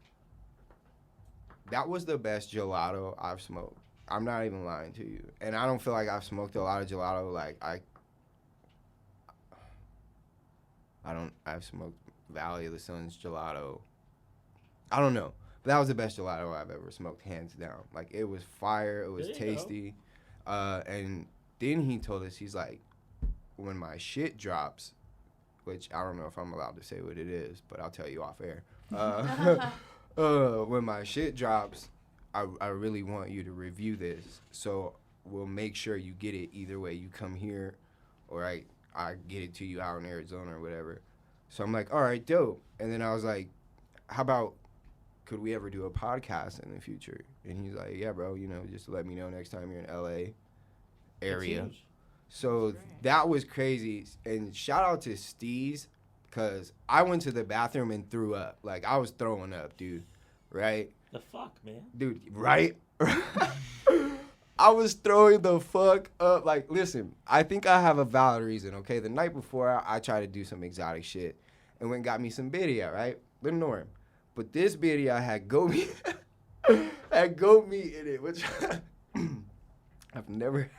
That was the best gelato I've smoked. I'm not even lying to you. And I don't feel like I've smoked a lot of gelato. Like, I've smoked Valley of the Sun's gelato. I don't know. That was the best gelato I've ever smoked, hands down. Like, it was fire. It was tasty. And then he told us, he's like, when my shit drops, which I don't know if I'm allowed to say what it is, but I'll tell you off air. When my shit drops, I really want you to review this. So we'll make sure you get it either way. You come here or I get it to you out in Arizona or whatever. So I'm like, all right, dope. And then I was like, how about, could we ever do a podcast in the future? And he's like, yeah, bro, you know, just let me know next time you're in LA area. So that was crazy. And shout out to Steez, because I went to the bathroom and threw up. Like, I was throwing up, dude. Right? The fuck, man? Dude, right? I was throwing the fuck up. Like, listen, I think I have a valid reason, okay? The night before, I tried to do some exotic shit and went and got me some birria, right? The norm. But this birria had goat meat, in it, which I've never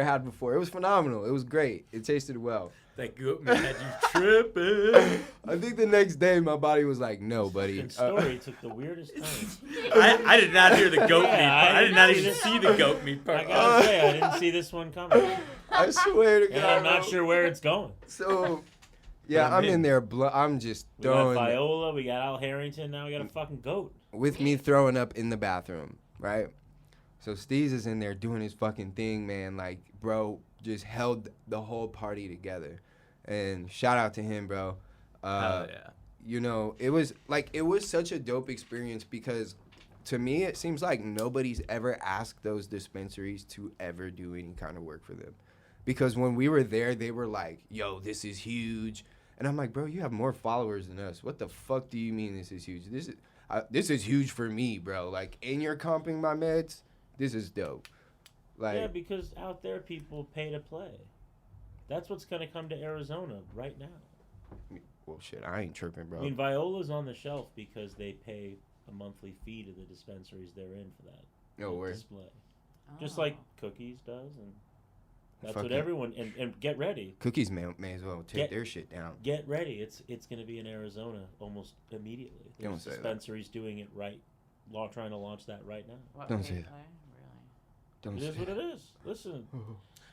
had before. It was phenomenal. It was great. It tasted well. That goat meat had you tripping. I think the next day my body was like, no, buddy. The story took the weirdest turn. I did not hear the goat meat Yeah, part. I did not didn't even see see the goat meat I part. gotta say, I didn't see this one coming. I swear to God. And I'm not bro. sure where it's going. So, yeah, I'm in there. I'm just We got throwing. Viola, we got Al Harrington, now we got a fucking goat. With me throwing up in the bathroom, right? So Steez is in there doing his fucking thing, man. Like, bro, just held the whole party together. And shout out to him, bro. Hell yeah. You know, it was such a dope experience because to me, it seems like nobody's ever asked those dispensaries to ever do any kind of work for them. Because when we were there, they were like, yo, this is huge. And I'm like, bro, you have more followers than us. What the fuck do you mean this is huge? This is huge for me, bro. Like, and you're comping my meds? This is dope. Like, Yeah, because out there people pay to play. That's what's going to come to Arizona right now. well, shit, I ain't tripping, bro. I mean, Viola's on the shelf because they pay a monthly fee to the dispensaries they're in for that No way. display. Just like Cookies does, and that's what Fucking- everyone. And get ready. Cookies may as well take their shit down. Get ready. It's going to be in Arizona almost immediately. Don't There's say that. dispensaries doing it right, trying to launch that right now. What, Don't pay say to that. play? Don't It is say what it is. Listen,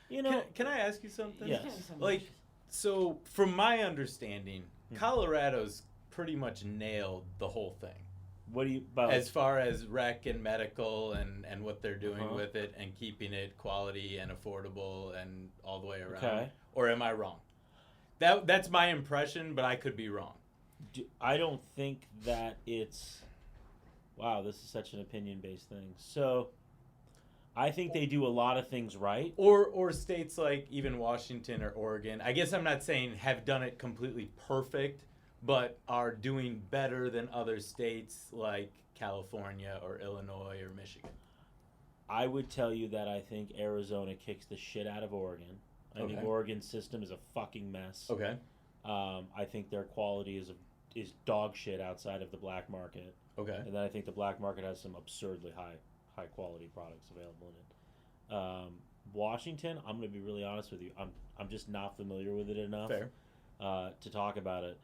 you know. Can I ask you something? Yes. Like, so from my understanding, Mhm. Colorado's pretty much nailed the whole thing. What do you about? As far as rec and medical and what they're doing Uh-huh. with it and keeping it quality and affordable and all the way around. Okay. Or am I wrong? That's my impression, but I could be wrong. I don't think that it's. Wow, this is such an opinion-based thing. So, I think they do a lot of things right. Or states like even Washington or Oregon. I guess I'm not saying have done it completely perfect, but are doing better than other states like California or Illinois or Michigan. I would tell you that I think Arizona kicks the shit out of Oregon. I think Okay. Oregon's system is a fucking mess. Okay. I think their quality is dog shit outside of the black market. Okay. And then I think the black market has some absurdly high quality products available in it. Washington, I'm going to be really honest with you. I'm just not familiar with it enough Fair. to talk about it.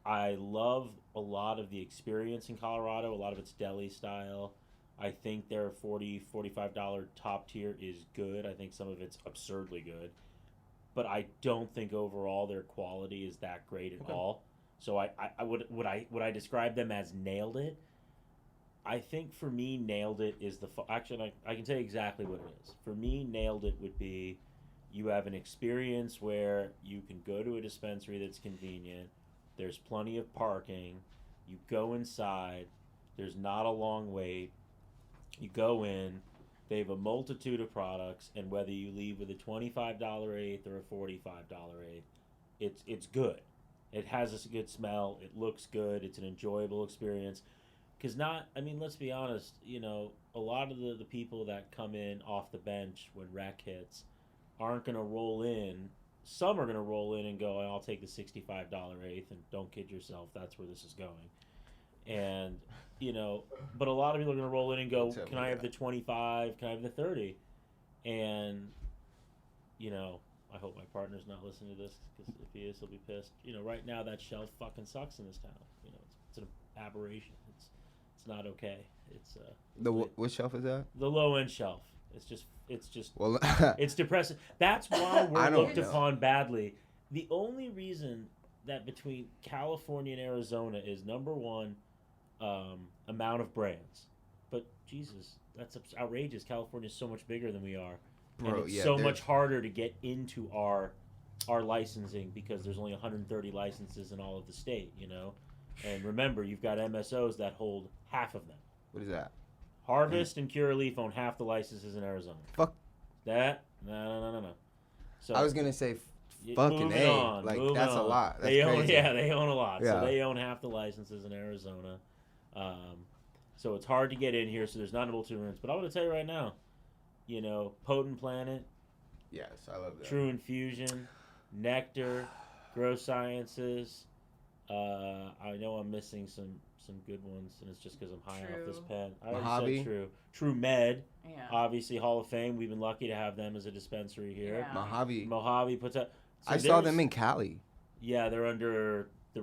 I love a lot of the experience in Colorado. A lot of it's deli style. I think their $40-$45 top tier is good. I think some of it's absurdly good. But I don't think overall their quality is that great at all. So I would I describe them as nailed it? I think for me, nailed it is actually I can tell you exactly what it is. For me, nailed it would be you have an experience where you can go to a dispensary that's convenient. There's plenty of parking. You go inside. There's not a long wait. You go in. They have a multitude of products, and whether you leave with a $25 eighth or a $45 eighth, it's good. It has a good smell. It looks good. It's an enjoyable experience. Because let's be honest, a lot of the people that come in off the bench when rec hits aren't going to roll in. Some are going to roll in and go, I'll take the $65 eighth, and don't kid yourself, that's where this is going. And, but a lot of people are going to roll in and go, can I have the 25? Can I have the 30? And, I hope my partner's not listening to this, because if he is, he'll be pissed. Right now that shelf fucking sucks in this town. It's an aberration. It's not okay. It's what shelf is that? the low end shelf. It's just Well, it's depressing. That's why I we're don't looked know. upon badly. The only reason that between California and Arizona is number one, amount of brands. But Jesus, that's outrageous. California's so much bigger than we are. Bro, and it's yeah, so there's- much harder to get into our licensing because there's only 130 licenses in all of the state, And remember, you've got MSOs that hold half of them. what is that? Harvest and Curaleaf own half the licenses in Arizona. Fuck. That? No. So I was gonna say y- fucking moving A. on, Like moving that's a on. lot. That's They own, crazy. they own a lot. Yeah. So they own half the licenses in Arizona. So it's hard to get in here. So there's not able to rents. But I want to tell you right now, Potent Planet, Yes, I love that. True Infusion, Nectar, Grow Sciences. I know I'm missing some good ones, and it's just because I'm high off this True. pen. I already Mojave. said True. True Med, Yeah. obviously Hall of Fame. We've been lucky to have them as a dispensary here. Yeah. Mojave. Mojave puts out. So I saw there's- them in Cali, Yeah, they're under the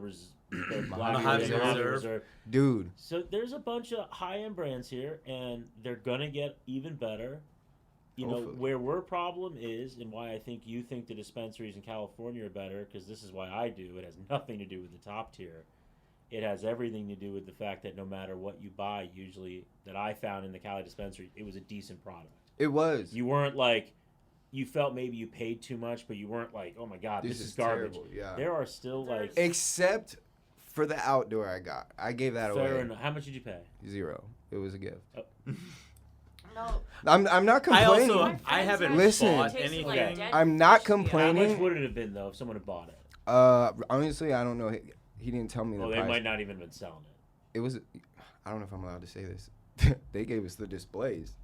Black Mojave Reserve. dude. So there's a bunch of high-end brands here, and they're gonna get even better. Hopefully. Where our problem is, and why I think you think the dispensaries in California are better, because this is why I do. It has nothing to do with the top tier. It has everything to do with the fact that no matter what you buy, usually that I found in the Cali dispensary, it was a decent product. It was. You weren't like, you felt maybe you paid too much, but you weren't like, oh my god, this is garbage. terrible. Yeah. There are still like Except for the outdoor I got. I gave that fair away. enough. How much did you pay? 0. It was a gift. No. I'm not I complaining. also My friends I haven't had Listen. bought tasted anything. like Okay. dead I'm not fish to me. How complaining. much would it have been though if someone had bought it? Honestly, I don't know. He didn't tell me the Well, they price. might not even have been selling it. It was. I don't know if I'm allowed to say this. They gave us the displays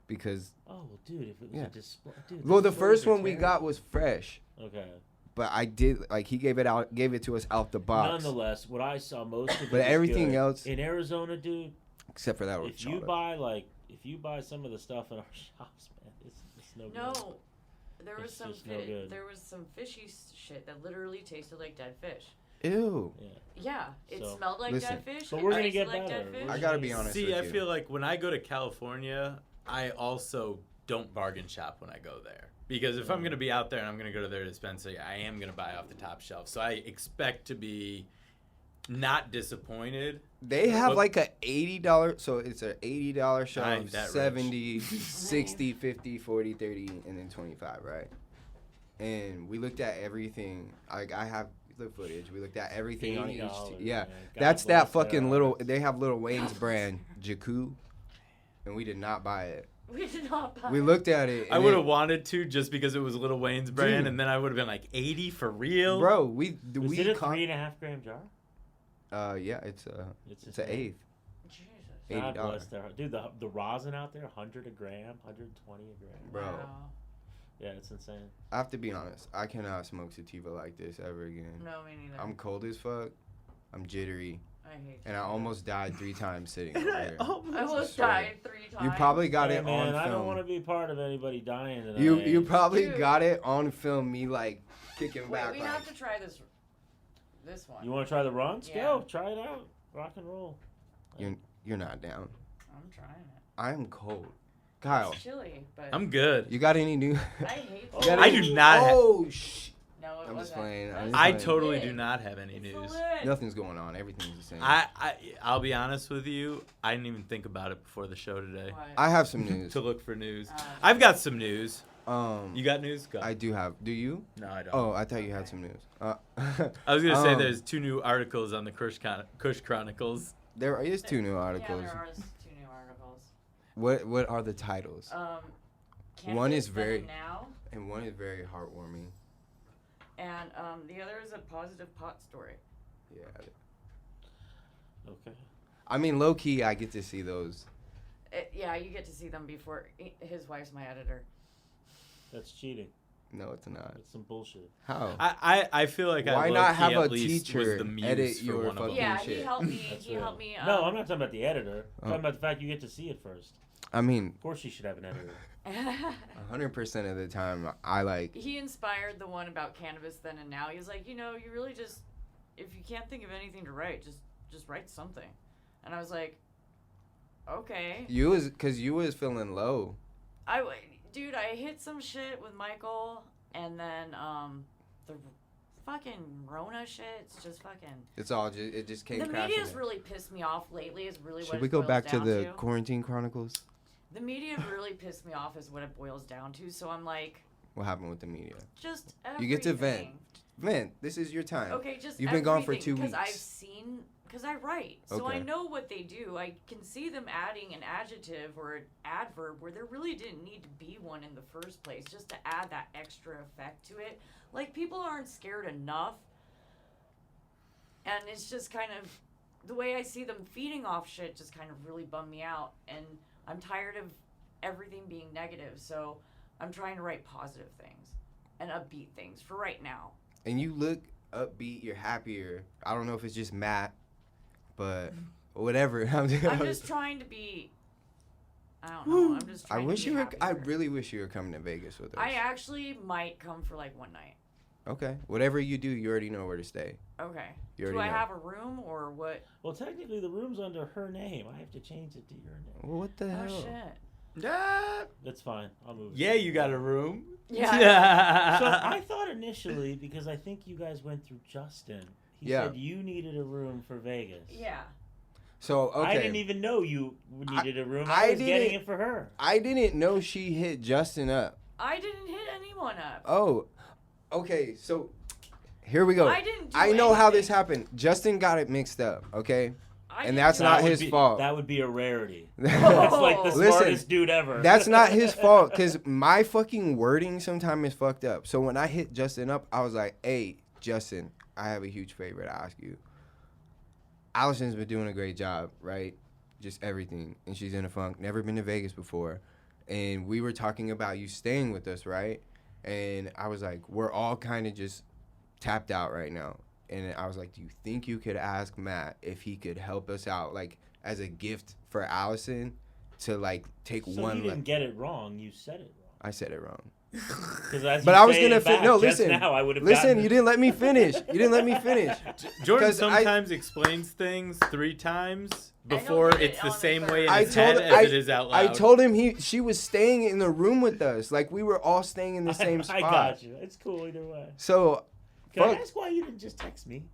because Oh well, dude, if it was Yeah. a display, dude. well, the displays first are one we got was fresh, terrible. Okay. but I did like he gave it to us out the box. Nonetheless, what I saw most of it But was everything good. else- in Arizona, dude. Except for that If you buy some of the stuff in our shops, man, it's no good. No. There was It's some just no good. there was some fishy shit that literally tasted like dead fish. Ew. Yeah. Yeah, it So, smelled like listen. dead fish. But it we're gonna tasted get like better. dead We're fish. I gotta be honest See, with I you. feel like when I go to California, I also don't bargain shop when I go there. Because if I'm going to be out there and I'm going to go to their dispensary, I am going to buy off the top shelf. So I expect to be not disappointed. They have But- like a $80, so it's an $80 I shelf, ain't that rich. 70, 60, 50, 40, 30, and then 25, right? And we looked at everything. Like I have the footage. We looked at everything on each. $80, Yeah, man. God that's bless that fucking their little. hearts. They have Lil Wayne's brand, Jakku, and we did not buy it. We did not buy We it. looked at it. I and would have wanted to just because it was Lil Wayne's brand, Dude. and then I would have been like 80 for real. Bro, Was it a 3.5 gram jar? Yeah, it's It's an eighth. Jesus. God $80. bless their heart. Dude, the rosin out there, 100 a gram, 120 a gram. Bro. Wow. Yeah, it's insane. I have to be honest. I cannot smoke sativa like this ever again. No, me neither. I'm cold as fuck. I'm jittery, I hate and I sativa. almost died 3 times sitting over here. I almost swear. died 3 times. You probably got Hey, it man, on I don't want to film. be part of anybody dying tonight. You probably Dude. got it on film. Me like kicking Wait, back. we like, have to try this one. You want to try the runs? Yeah. Go, try it out. Rock and roll. You're not down. I'm trying it. I'm cold. Kyle, It's chilly, but I'm good. you got any new? I hate Oh, this. I do not have- Oh sh! No, it I'm just wasn't. playing. That's I It's totally lit. do not have any It's news. lit. Nothing's going on. Everything's the same. I'll be honest with you. I didn't even think about it before the show today What? I have some news. to look for news. Oh. I've got some news. You You got news? Go. I do have. Do you? No, I don't. Oh, I thought you had some news. I was gonna say um, there's 2 new articles on the Kush Chronicles. There is 2 new Yeah, articles. there are 2 new articles. What are the titles? One Cannabis is very- then and now, And one is very heartwarming. and the other is a positive pot story. Yeah. Okay. I mean, low key, I get to see those. Yeah, you get to see them before his wife's my editor. That's cheating. No, it's not. That's some bullshit. How? I feel like Why I not low-key have at a least teacher was the muse edit for your one of them. fucking Yeah, shit. he helped me. That's He real. helped me. No, I'm not talking about the editor. I'm Oh. talking about the fact you get to see it first. I mean, Of course, you should have an editor. 100% of the time, I like. He inspired the one about cannabis then and now. He was like, you really just, if you can't think of anything to write, just write something. And I was like, okay. You was feeling low. Dude, I hit some shit with Michael, and then the fucking Rona shit. It's just fucking. It's all just it just came The crashing. media's in. really pissed me off lately. Is really what Should it we go boils back to down the Quarantine Chronicles? The media really pissed me off. Is what it boils down to. So I'm like, What happened with the media? just You get to vent. everything. Vent. This is your time. Okay, just You've been gone for everything, 2 weeks. Because I write, so I Okay. know what they do. I can see them adding an adjective or an adverb where there really didn't need to be one in the first place, just to add that extra effect to it. Like, people aren't scared enough, and it's just kind of the way I see them feeding off shit just kind of really bummed me out, and I'm tired of everything being negative. So I'm trying to write positive things and upbeat things for right now. And you look upbeat. You're happier. I don't know if it's just Matt, but whatever. I'm just trying to be. I don't know. I'm just I trying wish to be you were. I happier. really wish you were coming to Vegas with us. I actually might come for like one night. Okay. Whatever you do, you already know where to stay. Okay. You Do already I know. have a room or what? Well, technically, the room's under her name. I have to change it to your name. Well, what the Oh hell? shit. Yeah, That's fine. I'll move it. yeah, you got a room. Yeah. So I thought initially, because I think you guys went through Justin, he Yeah. said you needed a room for Vegas. Yeah. So okay. I didn't even know you needed a room. I I was getting didn't- it for her. I didn't know she hit Justin up. I didn't hit anyone up. Oh, okay. So here we go. I didn't do I know how anything. this happened. Justin got it mixed up. Okay. I and didn't that's do not That would his be- fault. That would be a rarity. Oh. That's like the Listen, smartest dude ever. That's not his fault, because my fucking wording sometimes is fucked up. So when I hit Justin up, I was like, hey, Justin, I have a huge favor to ask you. Allison's been doing a great job, right? Just everything. And she's in a funk. Never been to Vegas before. And we were talking about you staying with us, right? And I was like, we're all kind of just tapped out right now. And I was like, do you think you could ask Matt if he could help us out, like, as a gift for Allison to, like, take So one you didn't get it wrong. You said it wrong. I said it wrong. 'Cause as But you I was say gonna it back no. just Listen, now, I would have listen. gotten You it. didn't let me finish. You didn't let me finish. Jordan 'Cause I- sometimes explains things 3 times I know before he did it's it the on the same third. way in I his head told- as it is out loud. I told him she was staying in the room with us. Like we were all staying in the same spot. I got you. It's cool either way. So Can I Fuck. ask why you didn't just text me?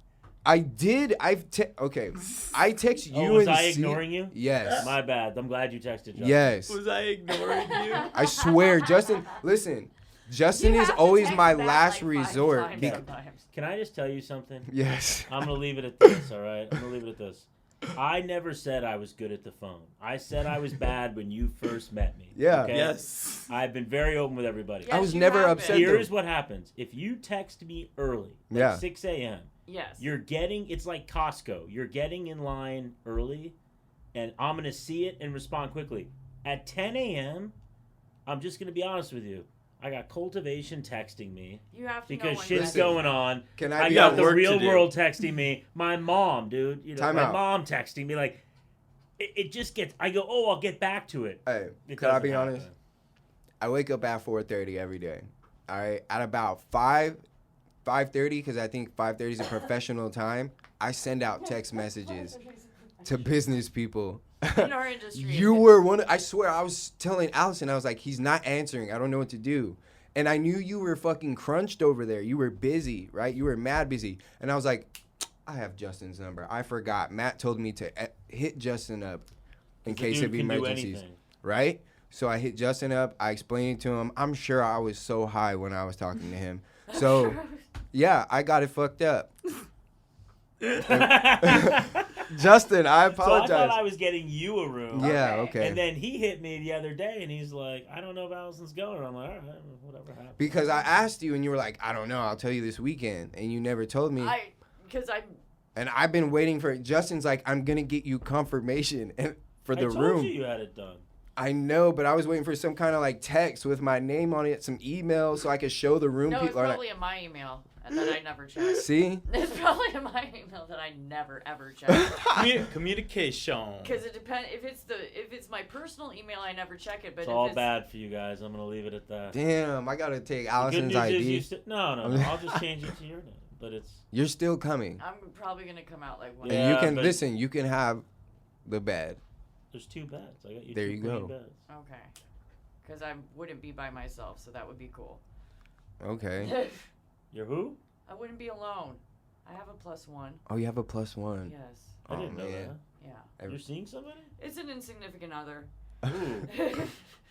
I did. Okay. I text you was and I C- ignoring you? Yes. My bad. I'm glad you texted Justin. Yes. Was I ignoring you? I swear, Justin. Listen, Justin You is have to always text my back last like 5 resort. times bec- sometimes. Can I just tell you something? yes. I'm gonna leave it at this. All right. I'm gonna leave it at this. I never said I was good at the phone. I said I was bad when you first met me. Yeah. Okay? Yes. I've been very open with everybody. Yes, I was you never have upset. been. Here's what happens. If you text me early, like Yeah. 6 a.m., Yes. it's like Costco. You're getting in line early, and I'm going to see it and respond quickly. At 10 a.m., I'm just going to be honest with you. I got cultivation texting me You have to know because when shit's Listen, going on. Can I I be got honest? the work to real do. world texting me. My mom, dude. You know, Time my out. mom texting me. Like, it just gets... I go, oh, I'll get back to it. Hey, It could I doesn't be happen. honest? I wake up at 4:30 every day. All right, at about 5:30, because I think 5:30 is a professional time. I send out text messages to business people. in our industry. You were one. I swear, I was telling Allison, I was like, he's not answering. I don't know what to do. And I knew you were fucking crunched over there. You were busy, right? You were mad busy. And I was like, I have Justin's number. I forgot. Matt told me to hit Justin up in The case dude of can do emergencies, anything. right? So I hit Justin up. I explained it to him. I'm sure I was so high when I was talking to him. So, yeah, I got it fucked up. Justin, I So I apologize. thought I was getting you a room. Yeah, Okay. okay. And then he hit me the other day, and he's like, I don't know if Allison's going. I'm like, all right, whatever happens. Because I asked you, and you were like, I don't know. I'll tell you this weekend. And you never told me. Because I'm. And I've been waiting for Justin's like, I'm going to get you confirmation for the I told room. you had it done. I know, but I was waiting for some kind of like text with my name on it, some email so I could show the room No, it's people. Are probably in my email and that I never check. See? It's probably in my email that I never ever check. Communication. Because it depends. If it's my personal email, I never check it. But It's if all it's, bad for you guys. I'm gonna leave it at that. Damn, I got to take The good Allison's news is ID. you no. I'll just change it to your name. But it's You're still coming. I'm probably gonna come out like one. Yeah. And you can, but- listen, you can have the bed. there's 2 beds. I got you. There 2 you queen go. Beds. Okay. Because I wouldn't be by myself, so that would be cool. Okay. You're who? I wouldn't be alone. I have a +1. Oh, you have a +1. Yes. I Oh, didn't know man. Yeah. You're seeing somebody? It's an insignificant other. Ooh.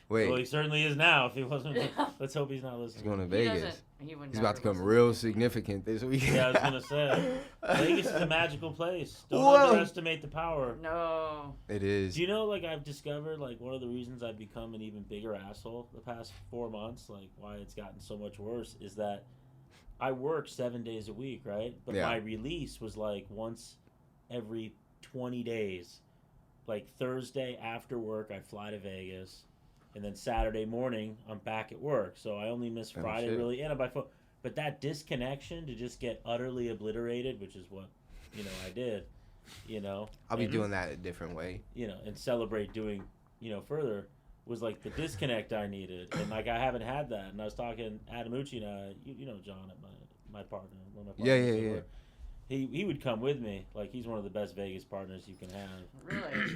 Wait, Well, he certainly is now. If he wasn't, let's hope he's not he's listening. going to He Vegas. doesn't. He would He's never about to become listen. real significant this weekend. Yeah, I was gonna say. Vegas is a magical place. Don't Whoa. underestimate the power. No. It is. Do you know, like, I've discovered, like, one of the reasons I've become an even bigger asshole the past 4 months, like, why it's gotten so much worse, is that I work 7 days a week, right? But Yeah. my release was, like, once every 20 days. Like, Thursday after work, I fly to Vegas. And then Saturday morning, I'm back at work. So I only miss Oh, Friday, shit. really, and by phone. But that disconnection to just get utterly obliterated, which is what, I did, I'll be and- doing that a different way. and celebrate doing, further, was like the disconnect I needed, and like I haven't had that. And I was talking Adamucci and I, you know John, at my partner, one of my Yeah, partners yeah, at yeah. work. He would come with me, like he's one of the best Vegas partners you can have. Really?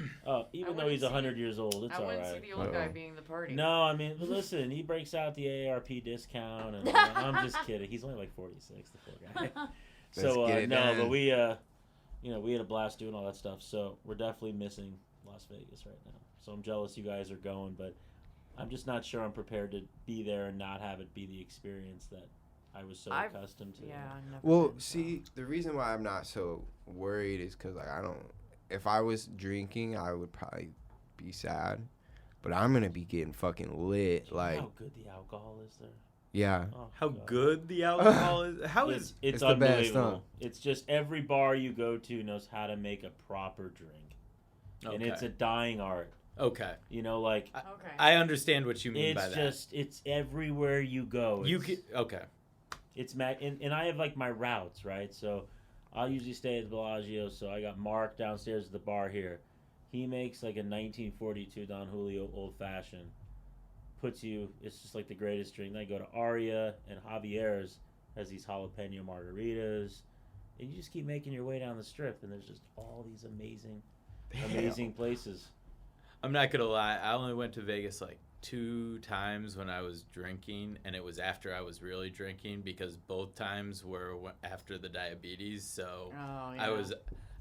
Even though wouldn't he's see- 100 years old, it's I all wouldn't see right. the old guy Uh-oh. being the party. No, I mean, but listen, he breaks out the AARP discount, and I'm just kidding. He's only like 46, the poor guy. So Let's get it no, done. but we we had a blast doing all that stuff. So we're definitely missing Las Vegas right now. So I'm jealous you guys are going, but I'm just not sure I'm prepared to be there and not have it be the experience that I was so I've- accustomed to. Yeah. I've never Well, been, so. see, the reason why I'm not so worried is because like I don't. If I was drinking, I would probably be sad, but I'm gonna be getting fucking lit. Do you know Like, how good the alcohol is there? yeah, Oh, How God. good the alcohol is. How is It's It's the best, unbelievable. huh? It's just every bar you go to knows how to make a proper drink, and it's a dying art. okay? Like Okay. I understand what you mean by it's that. just it's everywhere you go. You It's- can okay. It's and I have like my routes, right? So I'll usually stay at the Bellagio. So I got Mark downstairs at the bar here. He makes like a 1942 Don Julio old fashioned. It's just like the greatest drink. Then I go to Aria, and Javier's has these jalapeno margaritas. And you just keep making your way down the strip, and there's just all these amazing places. I'm not gonna lie. I only went to Vegas like 2 times when I was drinking, and it was after I was really drinking because both times were after the diabetes. So Oh, yeah.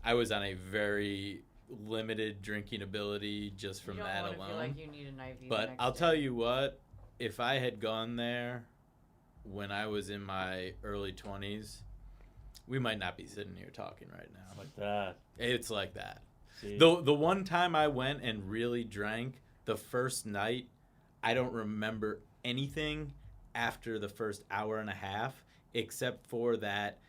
I was on a very limited drinking ability just from you don't that wanna alone. Feel like you need an IV the But next I'll day. tell you what, if I had gone there when I was in my early 20s, we might not be sitting here talking right now. Like that. It's like that. See? The one time I went and really drank, the first night, I don't remember anything after the first hour and a half, except for that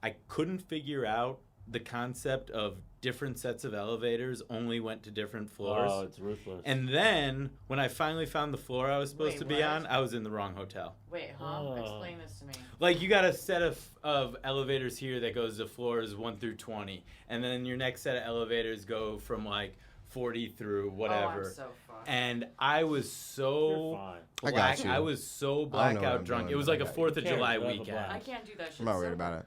I couldn't figure out the concept of different sets of elevators only went to different floors. Oh, it's ruthless. And then when I finally found the floor I was supposed Wait, to be what? on, I was in the wrong hotel. Wait, Oh. Explain this to me. Like, you got a set of elevators here that goes to floors 1 through 20, and then your next set of elevators go from like 40 through whatever. Oh, I'm so fucked. And I was You're so fine. I got black. you. I was so I don't know what blackout I'm drunk. doing, It was but like I a got 4th of you. July You have a weekend. blast. I can't do that shit. I'm not worried sober. about it.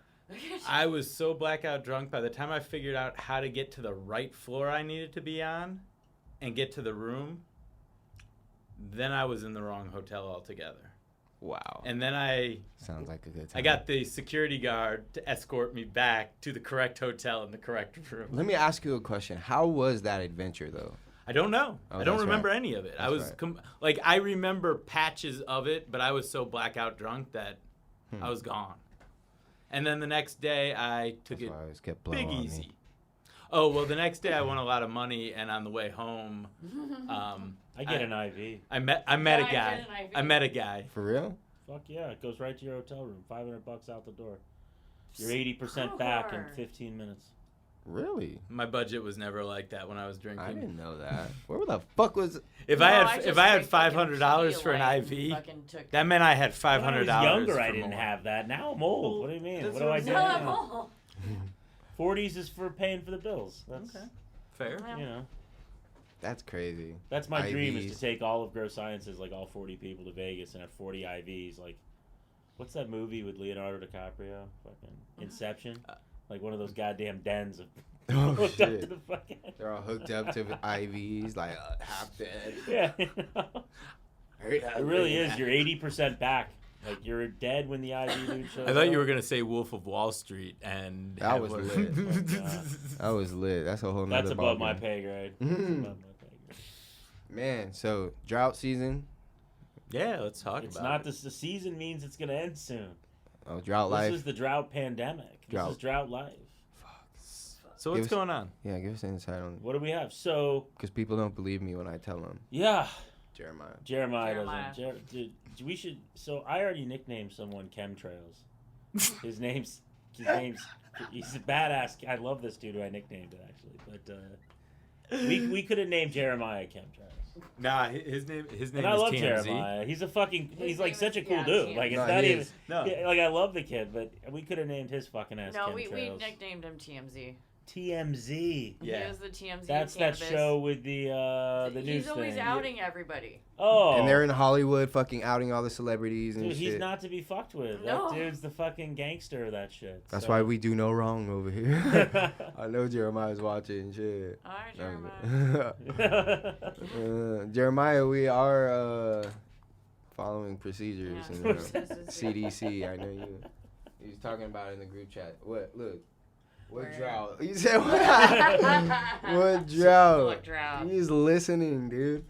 I was so blackout drunk by the time I figured out how to get to the right floor I needed to be on and get to the room, then I was in the wrong hotel altogether. Wow. And then I Sounds like a good time. I got the security guard to escort me back to the correct hotel in the correct room. Let me ask you a question. How was that adventure, though? I don't know. Oh, I don't that's remember right. any of it. I That's was right. like, I remember patches of it, but I was so blackout drunk that Hmm. I was gone. And then the next day I took That's it why I always kept blowing big on me. easy. Oh, well, the next day I won a lot of money, and on the way home, I get an IV. I met Yeah, a I get guy. an IV. I met a guy. For real? Fuck yeah, it goes right to your hotel room. $500 out the door. You're 80% back in Score. 15 minutes. Really? My budget was never like that when I was drinking. I didn't know that. Where the fuck was? If No, I I had just $500 fucking for an Pedialyte IV, fucking took- that meant I had $500. When I was younger, for I didn't more. have that. Now I'm old. What do you mean? That's What do what I I'm do No, saying. I'm now? all- 40s is for paying for the bills. That's, Okay. Fair. Yeah. you know, That's crazy. that's my dream is IVs. to take all of Grow Sciences, like all 40 people to Vegas and have 40 IVs. Like, what's that movie with Leonardo DiCaprio? Fucking Inception? Like one of those goddamn dens of Oh hooked up to shit. the fucking. They're all hooked up to IVs, like half dead. Yeah, you know? It really is. You're 80% back. Like you're dead when the IV dude shows I thought you up. were gonna say Wolf of Wall Street, and That have was one- lit. Oh, That was lit. That's a whole nother That's above my ballgame. pay grade. That's above my pay grade. Man, so drought season. Yeah, let's talk It's about not it. the season means it's gonna end soon. Oh, drought This life. is the drought pandemic. This Drought. is drought life. So what's Give us- going on? Yeah, give us an insight on What do we have? So because people don't believe me when I tell them. yeah, Jeremiah. Jeremiah Jeremiah. doesn't. Dude, we should. So I already nicknamed someone Chemtrails. His name's. He's a badass. I love this dude who I nicknamed it actually, but we could have named Jeremiah Chemtrails. Nah, his name And I is love TMZ. Jeremiah. He's a fucking. His He's like name such a is- cool yeah, dude. TMZ. Like it's No, not he even. is. No. Yeah, like I love the kid, but we could have named his fucking ass No, Chemtrails. we nicknamed him TMZ. TMZ. Yeah. He was the TMZ. That's that cannabis. show with the news He's always thing. outing everybody. Oh, And they're in Hollywood, fucking outing all the celebrities and dude, he's shit. not to be fucked with. No. That dude's the fucking gangster of that shit. That's so. why we do no wrong over here. I know Jeremiah's watching shit. All right, Jeremiah. Jeremiah, we are following procedures Yeah. and Processes, yeah. CDC. I know you. He was talking about it in the group chat. What? Look. What Where? drought? He said what? What drought? What drought? He's listening, dude.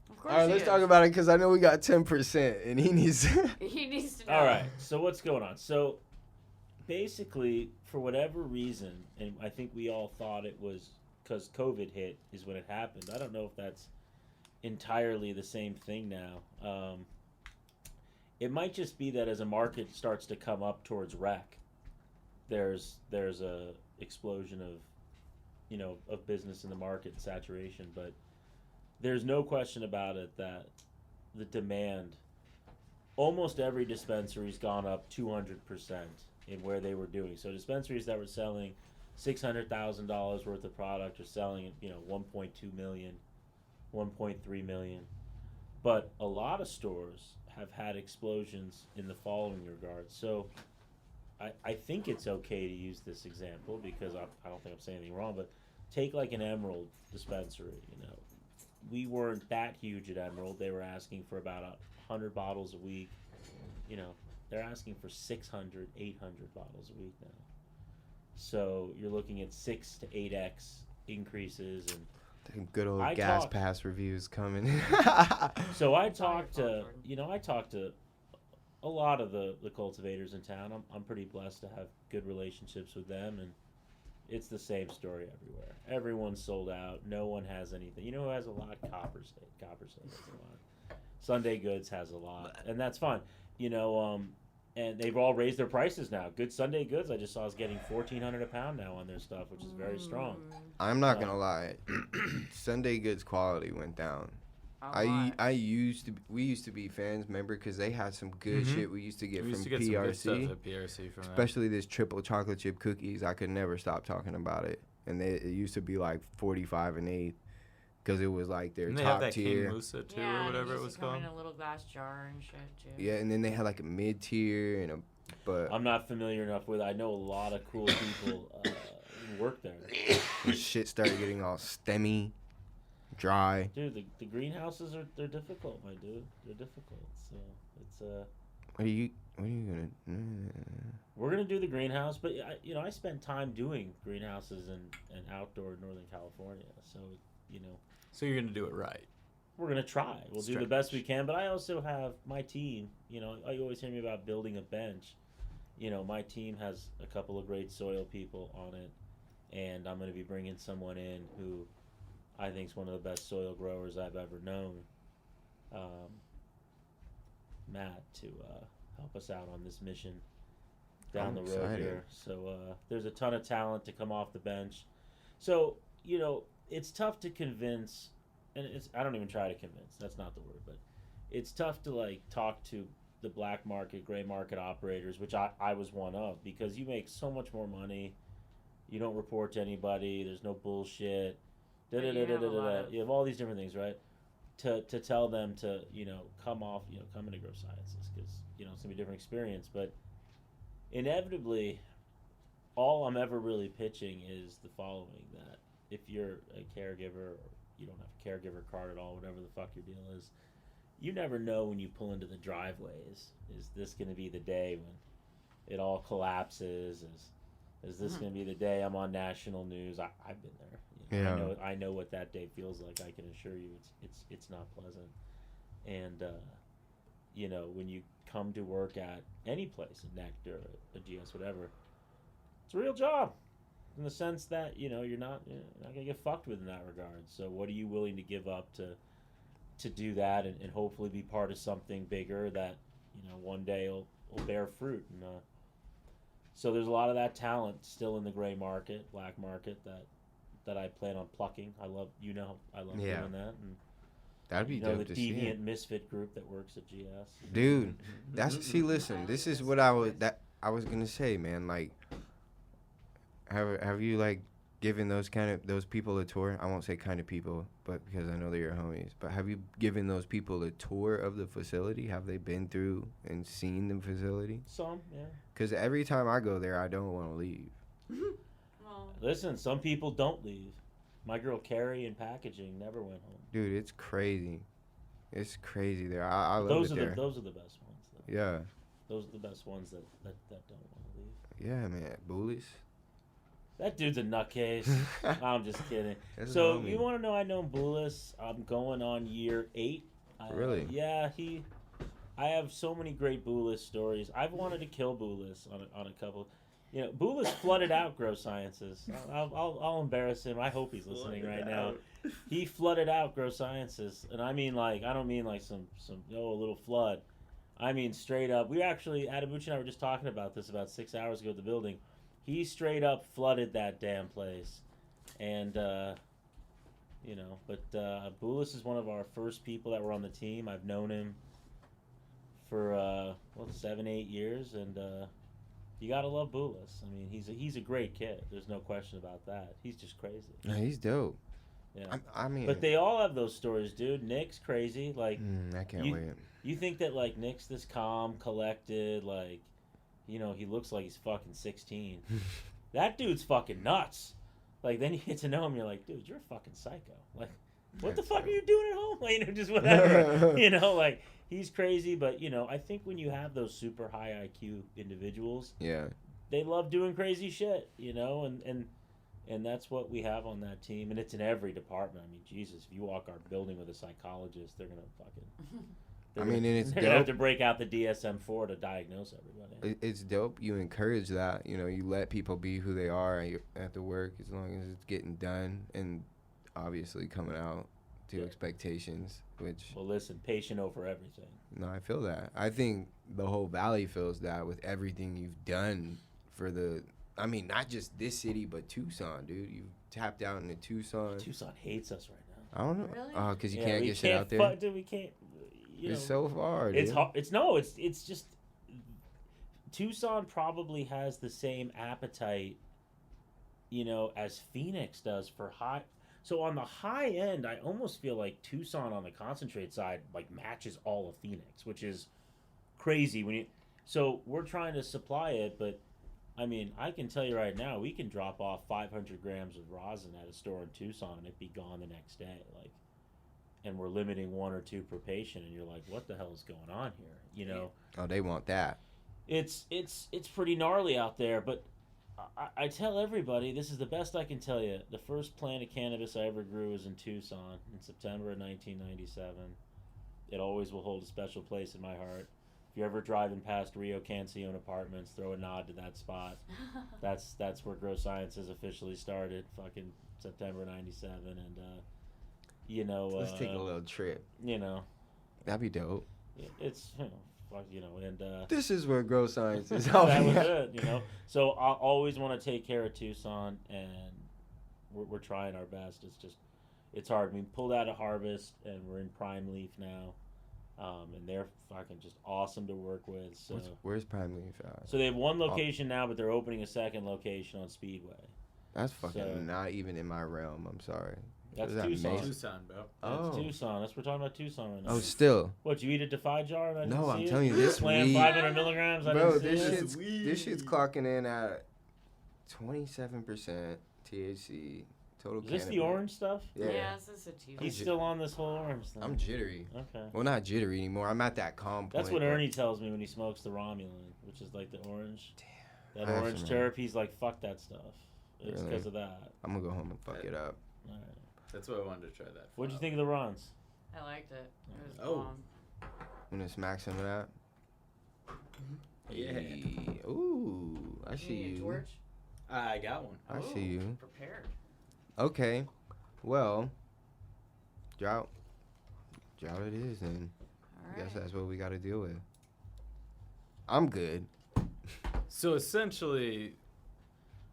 Of course All right, he let's is. talk about it because I know we got 10% and he needs. He needs to know. All right. So what's going on? So basically, for whatever reason, and I think we all thought it was because COVID hit is when it happened. I don't know if that's entirely the same thing now. It might just be that as a market starts to come up towards rec, there's a explosion of business in the market and saturation. But there's no question about it that the demand, almost every dispensary's gone up 200% in where they were doing. So dispensaries that were selling $600,000 worth of product are selling, 1.2 million, 1.3 million. But a lot of stores have had explosions in the following regard. So I think it's okay to use this example because I don't think I'm saying anything wrong, but take like an Emerald dispensary, We weren't that huge at Emerald. They were asking for about 100 bottles a week. They're asking for 600, 800 bottles a week now. So you're looking at 6 to 8x increases. And Them good old I gas talked- pass reviews coming. so I all your talked to, fault, Jordan. I talked to a lot of the cultivators in town. I'm pretty blessed to have good relationships with them, and it's the same story everywhere. Everyone's sold out. No one has anything. You know who has a lot? Copper State. Copper State has a lot. Sunday Goods has a lot, and that's fine. And they've all raised their prices now. Good Sunday Goods, I just saw, is getting $1,400 a pound now on their stuff, which is very strong. I'm not gonna lie. Sunday Goods quality went down. We used to be fans, remember, because they had some good shit we used to get We from used to get some good stuff PRC. at PRC from Especially this triple chocolate chip cookies. I could never stop talking about it. And it used to be like 45 and 8 because it was like their and they top have that tier. King Musa too, Yeah, or whatever it it was come called. in a little glass jar and shit too. Yeah, and then they had like a mid tier and a. But I'm not familiar enough with it. I know a lot of cool people who work there. the shit started getting all stemmy, dry. Dude, the greenhouses they're difficult, my dude. They're difficult. So it's What are you gonna? we're gonna do the greenhouse, but I spent time doing greenhouses and outdoor Northern California. So So you're gonna do it right. we're gonna try. We'll do the best we can. But I also have my team. You always hear me about building a bench. My team has a couple of great soil people on it, and I'm gonna be bringing someone in who I think is one of the best soil growers I've ever known, Matt, to help us out on this mission down I'm the road excited. here. So there's a ton of talent to come off the bench. So it's tough to convince, and I don't even try to convince. That's not the word, but it's tough to talk to the black market, gray market operators, which I was one of, because you make so much more money. You don't report to anybody. There's no bullshit. But you have a lot of- You have all these different things, right? To tell them to come into Grow Sciences, because it's gonna be a different experience. But inevitably, all I'm ever really pitching is the following: that if you're a caregiver or you don't have a caregiver card at all, whatever the fuck your deal is, you never know when you pull into the driveways. Is this going to be the day when it all collapses? Is this going to be the day I'm on national news? I've been there. Yeah. I know what that day feels like. I can assure you, it's not pleasant. And when you come to work at any place, a Nectar, a GS, whatever, it's a real job. In the sense that you're not gonna get fucked with in that regard. So what are you willing to give up to do that and hopefully be part of something bigger that one day will bear fruit? And so there's a lot of that talent still in the gray market, black market that I plan on plucking. I love Yeah. doing that. And That'd be the dope to see. deviant misfit group that works at GS. Dude, listen, this is what I was gonna say, man. Like, have you given those people a tour? I won't say kind of people, but because I know they're your homies. But have you given those people a tour of the facility? Have they been through and seen the facility? Some, yeah. Because every time I go there, I don't want to leave. Well, Listen, some people don't leave. My girl Carrie in packaging never went home. Dude, it's crazy. It's crazy there. I love Those it are there. those are the best ones, though. Yeah. Those are the best ones that don't want to leave. Yeah, man. Bullies. That dude's a nutcase. I'm just kidding. That's So homie. you want to know? I know Boulis. I'm going on year 8. Really? Yeah, I have so many great Boulis stories. I've wanted to kill Boulis on a couple. Boulis flooded out Grow Sciences. I'll embarrass him. I hope he's listening right now. He flooded out Grow Sciences, and I mean I don't mean some a little flood. I mean straight up. We actually, Adamucci and I were just talking about this about 6 hours ago at the building. He straight up flooded that damn place, and But Boulis is one of our first people that were on the team. I've known him for 7-8 years, and you gotta love Boulis. I mean, he's a great kid. There's no question about that. He's just crazy. Yeah, he's dope. Yeah. I mean. But they all have those stories, dude. Nick's crazy. I can't wait. You think that Nick's this calm, collected, he looks like he's fucking 16. That dude's fucking nuts. Then you get to know him, you're like, dude, you're a fucking psycho. What the fuck are you doing at home? Just whatever. He's crazy, but I think when you have those super high IQ individuals, Yeah. they love doing crazy shit, and that's what we have on that team, and it's in every department. I mean, Jesus, if you walk our building with a psychologist, they're gonna fucking I mean, and it's they're gonna have dope. to break out the DSM-4 to diagnose everybody. It's dope. You encourage that. You know, you let people be who they are at the work as long as it's getting done and obviously coming out to Yeah. expectations. Which Well, listen, patient over everything. no, I feel that. I think the whole valley feels that with everything you've done for the. I mean, not just this city, but Tucson, dude. You tapped out into Tucson. Tucson hates us right now. I don't know. Really? Oh, because you Yeah, can't we get shit out there. Dude, we can't. You It's know, so far, It's dude. hard. It's just Tucson probably has the same appetite, you know, as Phoenix does for high. So on the high end, I almost feel like Tucson on the concentrate side like matches all of Phoenix, which is crazy when you. So we're trying to supply it, but I mean, I can tell you right now, we can drop off 500 grams of rosin at a store in Tucson and it be gone the next day, like. And we're limiting 1 or 2 per patient, and you're like, what the hell is going on here? You know. Oh, they want that. It's pretty gnarly out there, but I tell everybody, this is the best I can tell you. The first plant of cannabis I ever grew was in Tucson in September of 1997. It always will hold a special place in my heart. If you're ever driving past Rio Cancion Apartments, throw a nod to that spot. That's where Grow Sciences officially started, fucking September 97, and you know. Let's take a little trip. You know. That'd be dope. It's fuck, you know, and This is where Grow Science is. that was it, you know. So I always want to take care of Tucson, and we're trying our best. It's hard. We pulled out a harvest, and we're in prime leaf now, and they're fucking just awesome to work with. So Where's Prime Leaf at? so they have one location now, but they're opening a second location on Speedway. That's fucking so- not even in my realm. I'm sorry. That's Is that Tucson. Mason? Tucson, bro. That's Oh. Tucson. We're talking about Tucson right now. Oh, still. What, you eat a Defy jar? And I didn't No, see I'm it? telling you, this Slam weed- 500 milligrams. I Bro, didn't see it. this shit's clocking in at 27% THC total. Is this the cannabis. orange stuff? Yeah. this is a TV. He's still on this whole orange thing. I'm jittery. Okay. Well, not jittery anymore. I'm at that calm point. That's what but- Ernie tells me when he smokes the Romulan, which is like the orange. That I have orange some terp, he's like, fuck that stuff. It's Really? because of that. I'm gonna go home and fuck it up. All right. That's why I wanted to try that. What'd you think of the Rons? I liked it. It was Oh. bomb. I'm gonna smack some of that. Yeah. Hey, ooh, I see You need a you. torch? I got one. I Oh, see you. Prepared. Okay, well, drought it is, then. All I guess right. that's what we got to deal with. I'm good. So essentially,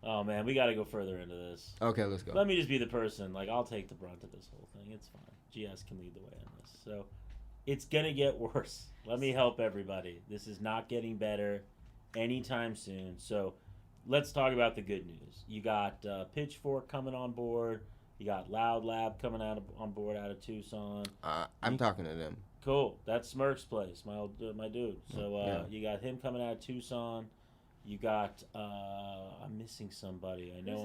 Oh man, we got to go further into this. Okay, let's go. Let me just be the person. Like, I'll take the brunt of this whole thing. It's fine. GS can lead the way on this. So, it's gonna get worse. Let me help everybody. This is not getting better anytime soon. So, let's talk about the good news. You got Pitchfork coming on board. You got Loud Lab coming on board out of Tucson. I'm talking to them. Cool. That's Smirk's place, my dude. So Yeah. you got him coming out of Tucson. You got I'm missing somebody. I know.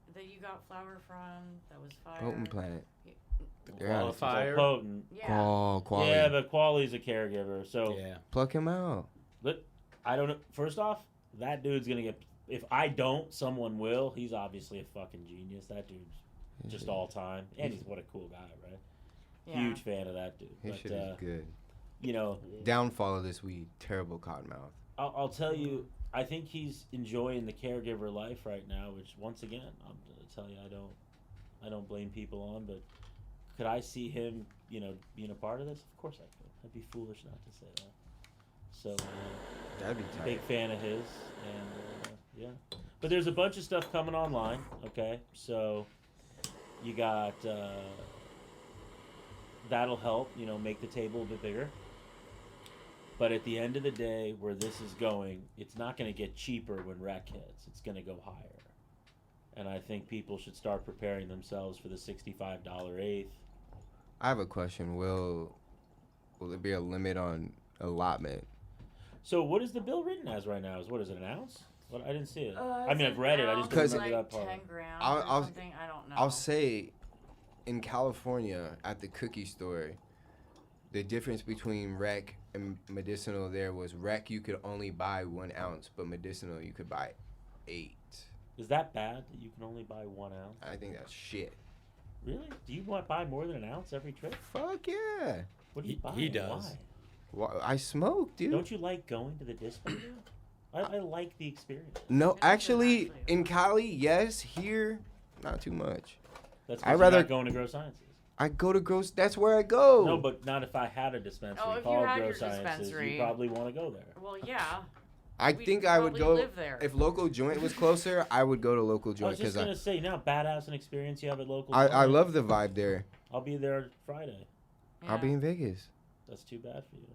Who's that you got flour from that was fire? Potent Planet. Well, Yeah. it's Qualifier. Potent. Yeah. Oh, quality. Yeah, but Quali's a caregiver. So yeah. Pluck him out. I don't know. First off, that dude's gonna get. If I don't, someone will. He's obviously a fucking genius. That dude's just all time, and he's what a cool guy, right? Yeah. Huge fan of that dude. His But shit is good. you know, Downfall of this weed. Terrible cottonmouth. I'll tell you. I think he's enjoying the caregiver life right now, which once again, I'm gonna tell you, I don't blame people on, but could I see him, you know, being a part of this? Of course I could. I'd be foolish not to say that. So, That'd be tight. big fan of his, and yeah. But there's a bunch of stuff coming online. Okay, so you got that'll help, you know, make the table a bit bigger. But at the end of the day, where this is going, it's not going to get cheaper when rec hits. It's going to go higher. And I think people should start preparing themselves for the $65 eighth. I have a question. Will there be a limit on allotment? So what is the bill written as right now? What is it, an ounce? What, I didn't see it. I mean, it's I've read it. I just don't Because- remember like that part. 10 grams I'll- or something. I don't know. I'll say, in California, at the cookie store, the difference between rec and medicinal there was rec you could only buy 1 ounce, but medicinal you could buy 8. Is that bad that you can only buy 1 ounce? I think that's shit. Really? Do you want to buy more than an ounce every trip? Fuck yeah. What do you buy? He does. Why? I smoke, dude. Don't you like going to the dispenser? I like the experience. No, It is actually, actually in fun. Cali, yes. Here, not too much. That's I'd because rather- you're not going to Grow Sciences. I go to gross. That's where I go. No, but not if I had a dispensary Oh, if you called had Grow your Sciences. dispensary. You probably want to go there. Well, yeah. I we'd think I would probably go live there. if local joint was closer. I would go to local I was joint just because gonna say, you know how badass an experience you have at local. I joint? love the vibe there. I'll be there Friday. I'll be in Vegas. That's too bad for you.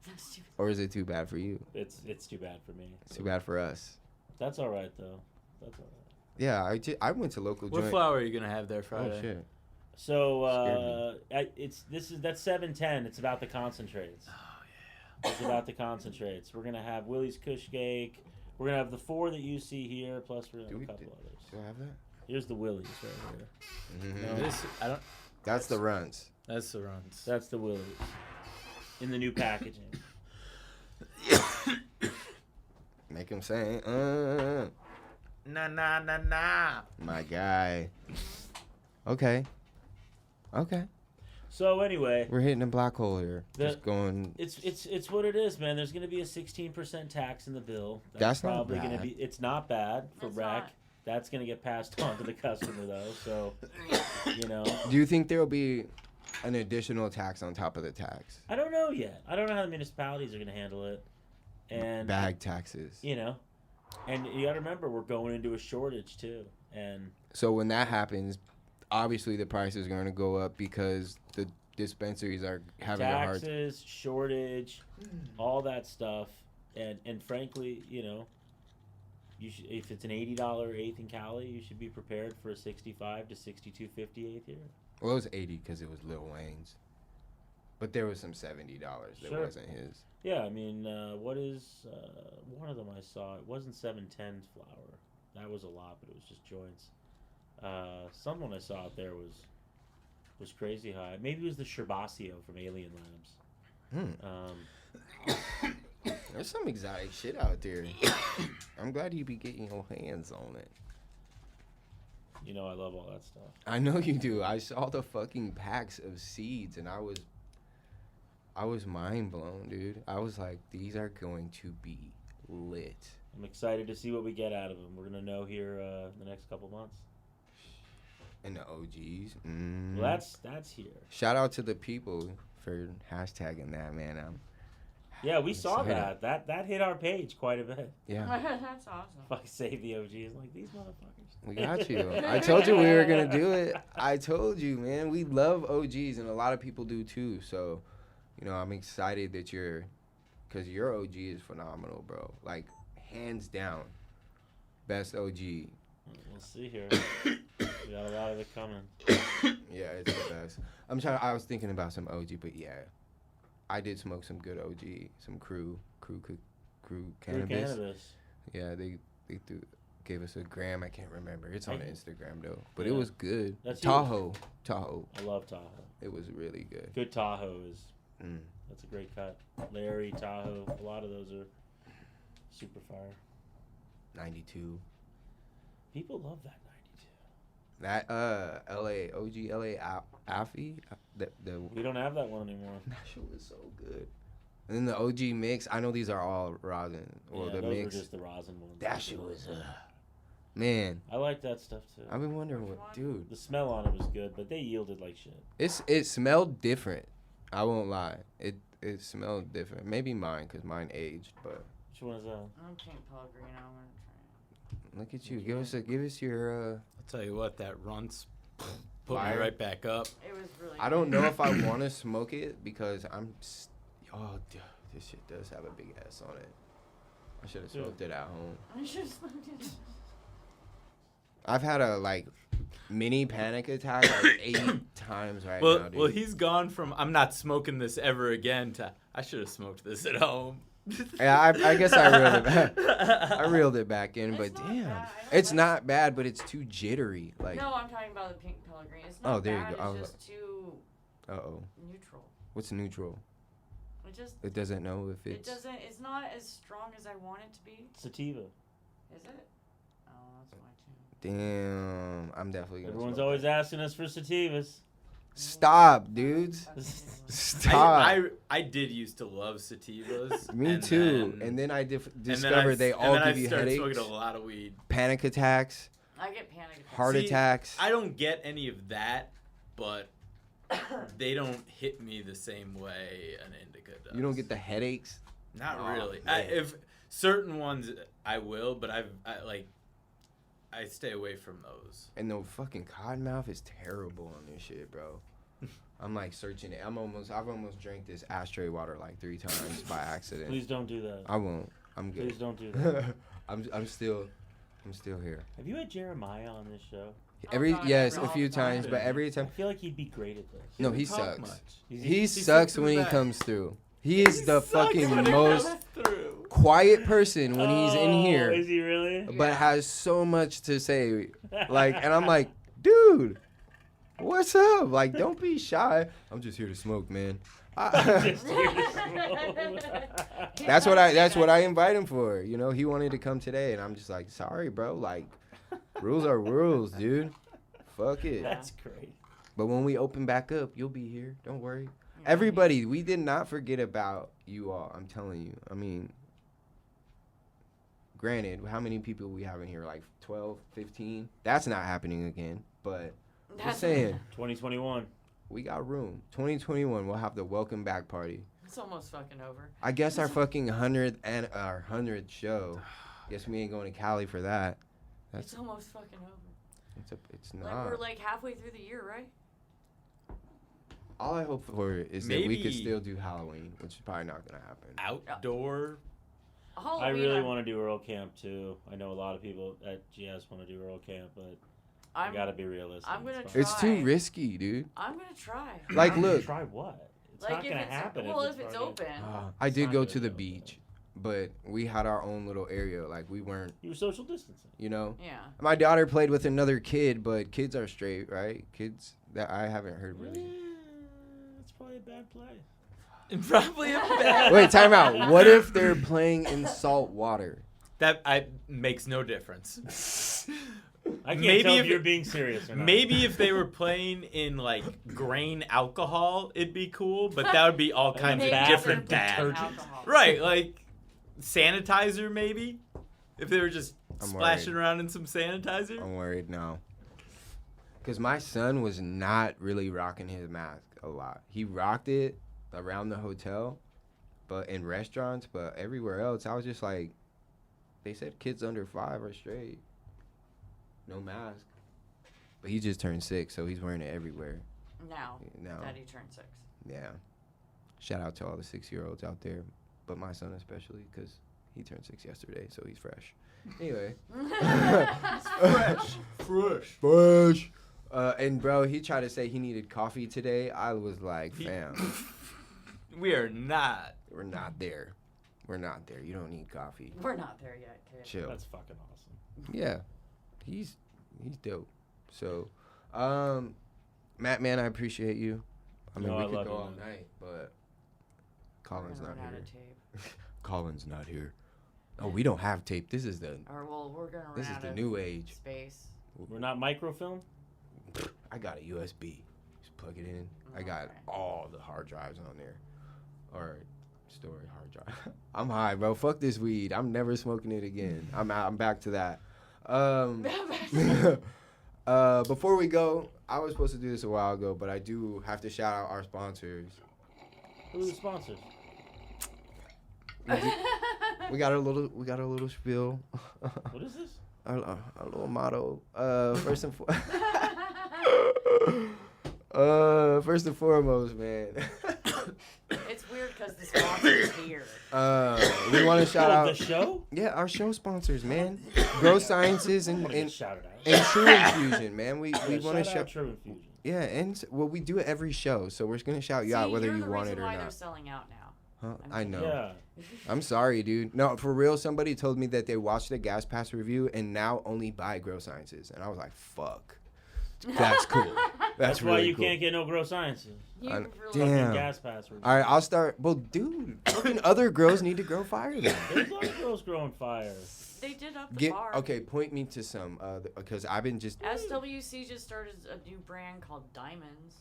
That's stupid. Or is it too bad for you? It's too bad for me. It's too bad for us. That's all right though. That's all right. Yeah, I went to local What joint. flower are you gonna have there Friday? Oh shit. So that's 710. It's about the concentrates. Oh, yeah. It's about the concentrates. We're gonna have Willie's Kush Cake. We're gonna have the 4 that you see here, plus we're gonna have a couple others. Do I have that? Here's the Willie's right here. Mhm. No. This I don't. That's the runs. That's the runs. That's the Willie's in the new packaging. Make him say, Nah, nah, nah, nah. my guy. Okay. Okay. So anyway, We're hitting a black hole here. The- Just going. it's what it is, man. There's gonna be a 16% tax in the bill. That's not probably gonna bad. be. It's not bad for It's rec. not. That's gonna get passed on to the customer though. So, you know, Do you think there will be an additional tax on top of the tax? I don't know yet. I don't know how the municipalities are gonna handle it, and Bag taxes. you know, and you gotta remember we're going into a shortage too, and So when that happens, obviously the price is going to go up because the dispensaries are having a hard. taxes, shortage, all that stuff, and frankly, you know, you should, if it's an $80 eighth in Cali, you should be prepared for a 65 to 62.50 eighth here. Well, it was 80 because it was Lil Wayne's, but there was some $70 that Sure. wasn't his. Yeah, I mean, what is one of them I saw? It wasn't 710's flour. That was a lot, but it was just joints. Someone I saw out there was crazy high. Maybe it was the Sherbasio from Alien Labs. There's some exotic shit out there. I'm glad you be getting your hands on it. You know, I love all that stuff. I know you do. I saw the fucking packs of seeds and I was mind blown, dude. I was like, these are going to be lit. I'm excited to see what we get out of them. We're gonna know here in the next couple months. And the OGs. Well, that's here. Shout out to the people for hashtagging that, man. Yeah, we saw excited. that hit our page quite a bit. Yeah, That's awesome. Fuck, save the OGs. Like these motherfuckers. we got you. I told you we were gonna do it. I told you, man. We love OGs, and a lot of people do too. So, you know, I'm excited that because your OG is phenomenal, bro. Like, hands down, best OG. We'll see here. We got a lot of it coming. Yeah, it's the best. I was thinking about some OG, but yeah, I did smoke some good OG, some crew cannabis. Cannabis. Yeah, they gave us a gram. I can't remember. It's on I- Instagram though, but Yeah. it was good. That's Tahoe. I love Tahoe. It was really good. Good Tahoe is Mm. that's a great cut. Larry, Tahoe, a lot of those are super fire. 92. People love that 92. That LA OG LA Alfie. The We don't have that one anymore. that shit was so good. And then the OG mix. I know these are all rosin or Yeah, the those mix. were just the rosin ones. That shit was man. I like that stuff too. I've been wondering Which what, one? dude. The smell on it was good, but they yielded like shit. It smelled different. I won't lie. It smelled different. Maybe mine, cause mine aged. But Which one is that? I'm Pink Pellegrino. I'm gonna try it. look at you. Give us your. I'll tell you what, that runts put Fire. me right back up. It was really. I don't know if I want to smoke it because oh, dude, this shit does have a big ass on it. I should have Dude. smoked it at home. I should have smoked it. I've had a mini panic attack 8 times right Well, now, dude. well, he's gone from I'm not smoking this ever again to I should have smoked this at home. Yeah, I guess I reeled it back. I reeled it back in, but It's not damn, bad. I don't it's like not bad, but it's too jittery. Like, No, I'm talking about the Pink Pellegrino. It's not Oh, there you bad. go. I was It's just too oh, neutral. what's neutral? It just. It doesn't know if It it's. doesn't. It's not as strong as I want it to be. Sativa. Is it? Oh, that's my too. Damn, I'm definitely gonna. Everyone's smoke always that. asking us for sativas. Stop, dudes. Stop. I did used to love sativas. Me and too. then- and then I and then discovered they all give you I started headaches, smoking a lot of weed. panic attacks, I get panic attacks. heart See, attacks. I don't get any of that, but they don't hit me the same way an indica does. You don't get the headaches. Not Oh, really. man. If certain ones I will, but I stay away from those. And the fucking cottonmouth is terrible on this shit, bro. I'm like searching it. I've almost drank this ashtray water like 3 times by accident. Please don't do that. I won't. I'm good. Please don't do that. I'm still here. Have you had Jeremiah on this show? Yes, all a few the time. times, but every I time. feel like he'd be great at this. No, he doesn't talk sucks. much. He sits sucks in when the he back. comes through. He is the Sucks fucking when it most comes through. quiet person when he's in Oh, here, Is he really? but Yeah. has so much to say. Like, and I'm like, dude, what's up? Like, don't be shy. I'm just here to smoke, man. Just here to smoke. That's what I invite him for. You know, he wanted to come today, and I'm just like, sorry, bro. Like, rules are rules, dude. Fuck it. That's great. But when we open back up, you'll be here. Don't worry. Everybody, we did not forget about you all. I'm telling you. I mean, granted, how many people we have in here? Like 12, 15? That's not happening again. But just saying, 2021. we got room. 2021, we'll have the welcome back party. It's almost fucking over. I guess our fucking 100th show. Guess we ain't going to Cali for that. It's almost fucking over. It's Like not. we're like halfway through the year, right? All I hope for is that we could Maybe- still do Halloween, which is probably not gonna happen. Outdoor. Halloween, I really want to do Earl Camp too. I know a lot of people at GS want to do Earl Camp, but I I'm gotta be realistic. I'm gonna It's try. It's too risky, dude. I'm gonna try. Like, fine. look. Try what? It's Like not if gonna it's happen. well, if it's fucking- open. I It's did not go gonna to the go beach, but we had our own little area. Like, we weren't, You were social distancing. you know. Yeah. My daughter played with another kid, but kids are straight, right? Kids that I haven't heard really. It's probably a bad play. Probably a bad. Wait, time out. What if they're playing in salt water? That makes no difference. I can't Maybe tell if if you're it- being serious or not. Maybe if they were playing in like grain alcohol, it'd be cool, but that would be all kinds of bad different for bad. detergent. Right, like sanitizer maybe. If they were just I'm splashing worried. around in some sanitizer. I'm worried now. Because my son was not really rocking his mask a lot. He rocked it around the hotel, but in restaurants, but everywhere else, I was just like, they said kids under 5 are straight. No mask. But he just turned 6, so he's wearing it everywhere. Now. Now, Daddy turned 6. yeah. Shout out to all the 6-year-olds out there, but my son especially, because he turned 6 yesterday, so he's fresh. Anyway. Fresh. And bro, he tried to say he needed coffee today. I was like, fam, We are not. we're not there. We're not there. You don't need coffee. We're not there yet, kid. Chill. That's fucking awesome. Yeah, he's dope. So, Matt, man, I appreciate you. I mean, No, we I could love go you, all man. night, but We're Colin's gonna not run out here. of tape. Colin's not here. Oh, we don't have tape. This is the Or well, we're gonna run this is out the of new age. space. We're not microfilm? I got a USB. Just plug it in. I got Okay. all the hard drives on there. Or storage hard drive. I'm high, bro. Fuck this weed. I'm never smoking it again. I'm out. I'm back to that. Before we go, I was supposed to do this a while ago, but I do have to shout out our sponsors. Who are the sponsors? We got a little spiel. What is this? a little motto. First and foremost, man. It's weird because the sponsor's here. We want to shout Oh, out, the show? yeah, our show sponsors, man. Grow Sciences I and want to get shouted out. and True Infusion, man. We Yeah, want to shout out shout. True Infusion. Yeah, and well, we do it every show, so we're gonna shout you out whether you're you the want reason it or why they're not. selling out now. Huh? I'm I know. Yeah. I'm sorry, dude. No, for real. Somebody told me that they watched the Gas Pass review and now only buy Grow Sciences, and I was like, "Fuck, that's cool. That's why really you cool." can't get no Grow Sciences. You I- really Fucking Damn. gas pass. review. All right, I'll start. Well, dude, fucking other girls need to grow fire then. There's a lot of girls growing fire. They did up the bar. Okay, point me to some, because I've been just. SWC just started a new brand called Diamonds.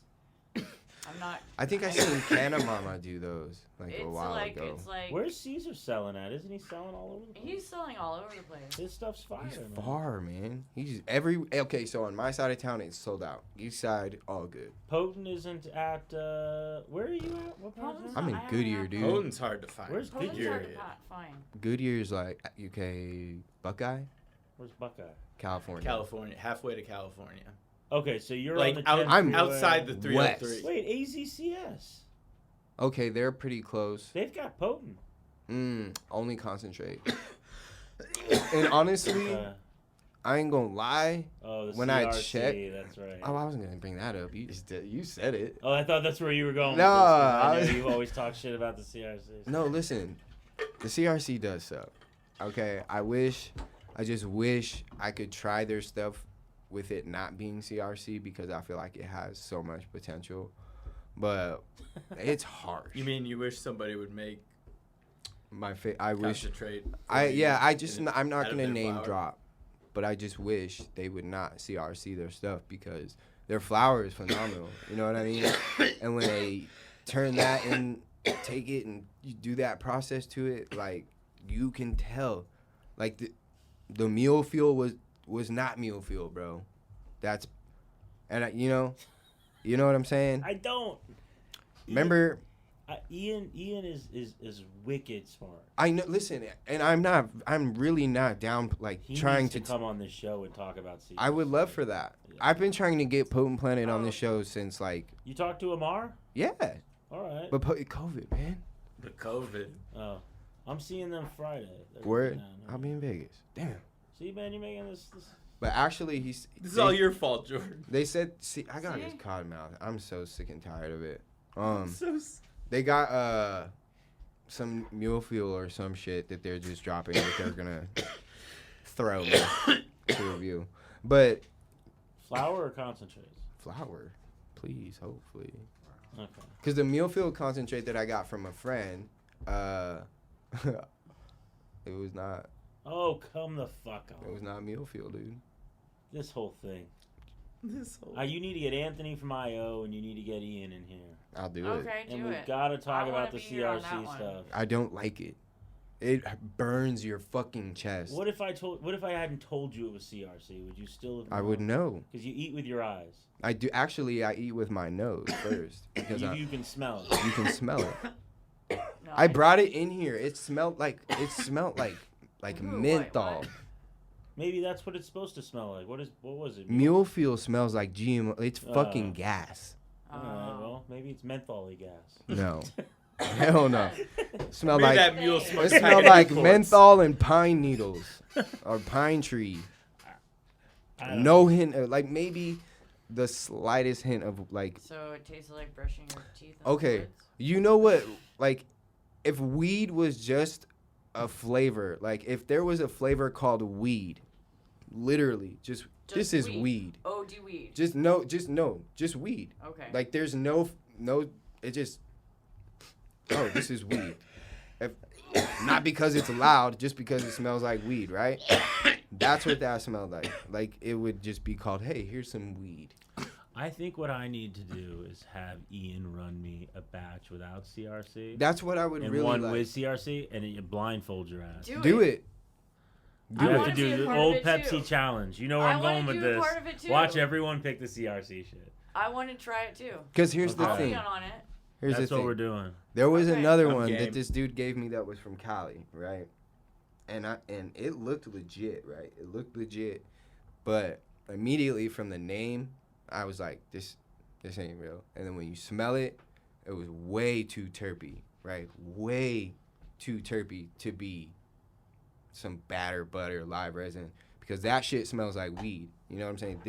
not. I think I seen Canna Mama do those like It's a while like ago. it's like. Where's Caesar selling at? Isn't he selling all over the place? He's selling all over the place. His stuff's fire, He's man. far, man. He's okay. So on my side of town, it's sold out. East side, all good. Potent isn't at. Where are you at? What part of Potent's town? I'm in I haven't Goodyear, had dude. Potent's hard to find. Where's Potent's Goodyear? hard to find. Goodyear's like UK Buckeye, Where's Buckeye? California. California, halfway to California. Okay, so you're Like on the out, 10 I'm outside the freeway. 303. Wait, AZCS. Okay, they're pretty close. They've got Potent. Only concentrate. And honestly, I ain't gonna lie. Oh, the When CRC, I check- that's right. Oh, I wasn't gonna bring that up. You just did. You said it. Oh, I thought that's where you were going. No, with this, 'cause I I know was- you always talk shit about the CRC. No, listen. The CRC does suck. Okay, I just wish I could try their stuff with it not being CRC because I feel like it has so much potential. But it's harsh. You mean you wish somebody would make I wish. concentrate? I'm not out of gonna their name flower? drop, but I just wish they would not CRC their stuff because their flower is phenomenal. You know what I mean? And when they turn that and take it and you do that process to it, like you can tell, like the mule fuel was not mule fuel, bro. That's, and you know what I'm saying? I don't. Remember. Ian is wicked smart. I know. Listen, and I'm really not down. Like He trying needs to to come on this show and talk about CRC. I would love for that. Yeah. I've been trying to get Potent Planet on the show since like You talked to Amar? yeah, All right. but COVID, man. The COVID. Oh, I'm seeing them Friday. They're Where coming down. I'll be in Vegas. Damn. See, man, you're making this. But actually, This is all your fault, Jordan. They said, see, I got See? his cod mouth. I'm so sick and tired of it. So They got some mule fuel or some shit that they're just dropping that they're gonna throw me to review. But Flour or concentrates? flour, please, hopefully. Okay. Because the mule fuel concentrate that I got from a friend, it was not. Oh, come the fuck on. It was not mule fuel, dude. This whole thing. this whole. You need to get Anthony from IO and you need to get Ian in here. I'll do it. Okay, And do we've it. got to talk I about wanna the be here on that CRC one. stuff. I don't like it. It burns your fucking chest. What if I hadn't told you it was CRC? Would you still have I would know. Because you eat with your eyes. I do. Actually, I eat with my nose first because You can smell it. you can smell it. No, I brought it in here. It smelled like Ooh, menthol. what? Maybe that's what it's supposed to smell like. What was it? Mule fuel smells like GMO. It's fucking gas. Alright, well, maybe it's mentholy gas. No. Hell no. Smell Maybe like that mule It smokes it smelled packet like Newports. menthol and pine needles or pine tree. I don't No hint of, like maybe the slightest hint of like So it tasted like brushing your teeth. in the okay, woods? you know what, like if weed was just a flavor, like if there was a flavor called weed, literally just this is weed. OD weed. Just weed. Okay. Like there's no it just this is weed. If, not because it's loud, just because it smells like weed, right? That's what that smelled like. Like it would just be called, hey, here's some weed. I think what I need to do is have Ian run me a batch without CRC. That's what I would and really one like. with CRC, and then you blindfold your ass. Do it. You have wanna to be do a the part of old it, Pepsi too. challenge. You know where I I'm wanna going with do a this. part of it, too. Watch everyone pick the CRC shit. I want to try it too. Because here's the Okay. I'll be thing. on it. Here's That's the what thing. we're doing. There was Okay. another I'm one game. that this dude gave me that was from Cali, right? And it looked legit, right? It looked legit, but immediately from the name, I was like, this ain't real. And then when you smell it, it was way too terpy, right? Way too terpy to be some batter, butter, live resin, because that shit smells like weed. You know what I'm saying?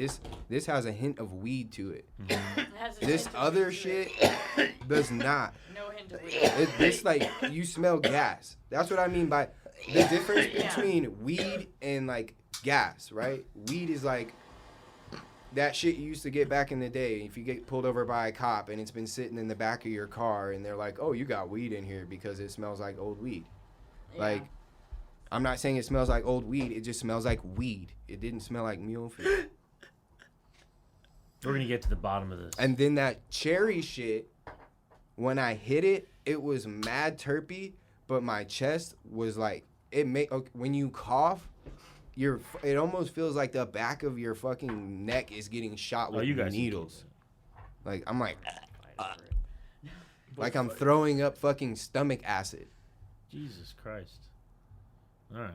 This has a hint of weed to it. It has a This hint of other weed to shit it. does not. No hint of weed. This like you smell gas. That's what I mean by the difference Yeah. between weed and like gas, right? Weed is like that shit you used to get back in the day. If you get pulled over by a cop and it's been sitting in the back of your car and they're like, "Oh, you got weed in here because it smells like old weed." Yeah. Like I'm not saying it smells like old weed. It just smells like weed. It didn't smell like mule fuel. We're gonna get to the bottom of this. And then that cherry shit when I hit it, it was mad terpy, but my chest was like when you cough, it almost feels like the back of your fucking neck is getting shot with you guys needles. Like I'm like Fight for it. like I'm throwing up fucking stomach acid. Jesus Christ. All right.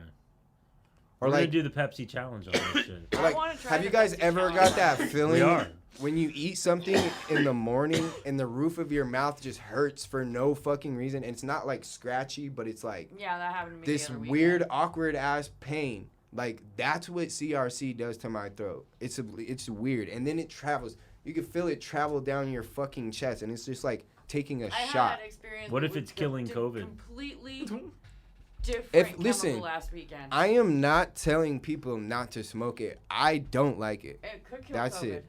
Or We're like gonna do the Pepsi challenge on this shit. I like wanna try have the you guys Pepsi ever challenge. got that feeling We are. when you eat something in the morning and the roof of your mouth just hurts for no fucking reason? And it's not like scratchy, but it's like Yeah, that happened to me. this the other weird, weekend. awkward ass pain. Like that's what CRC does to my throat. It's weird, and then it travels. You can feel it travel down your fucking chest, and it's just like taking a I shot. had that experience. What but if with it's killing COVID? Completely different Listen, chemical last weekend. I am not telling people not to smoke it. I don't like it. It could kill That's COVID. it.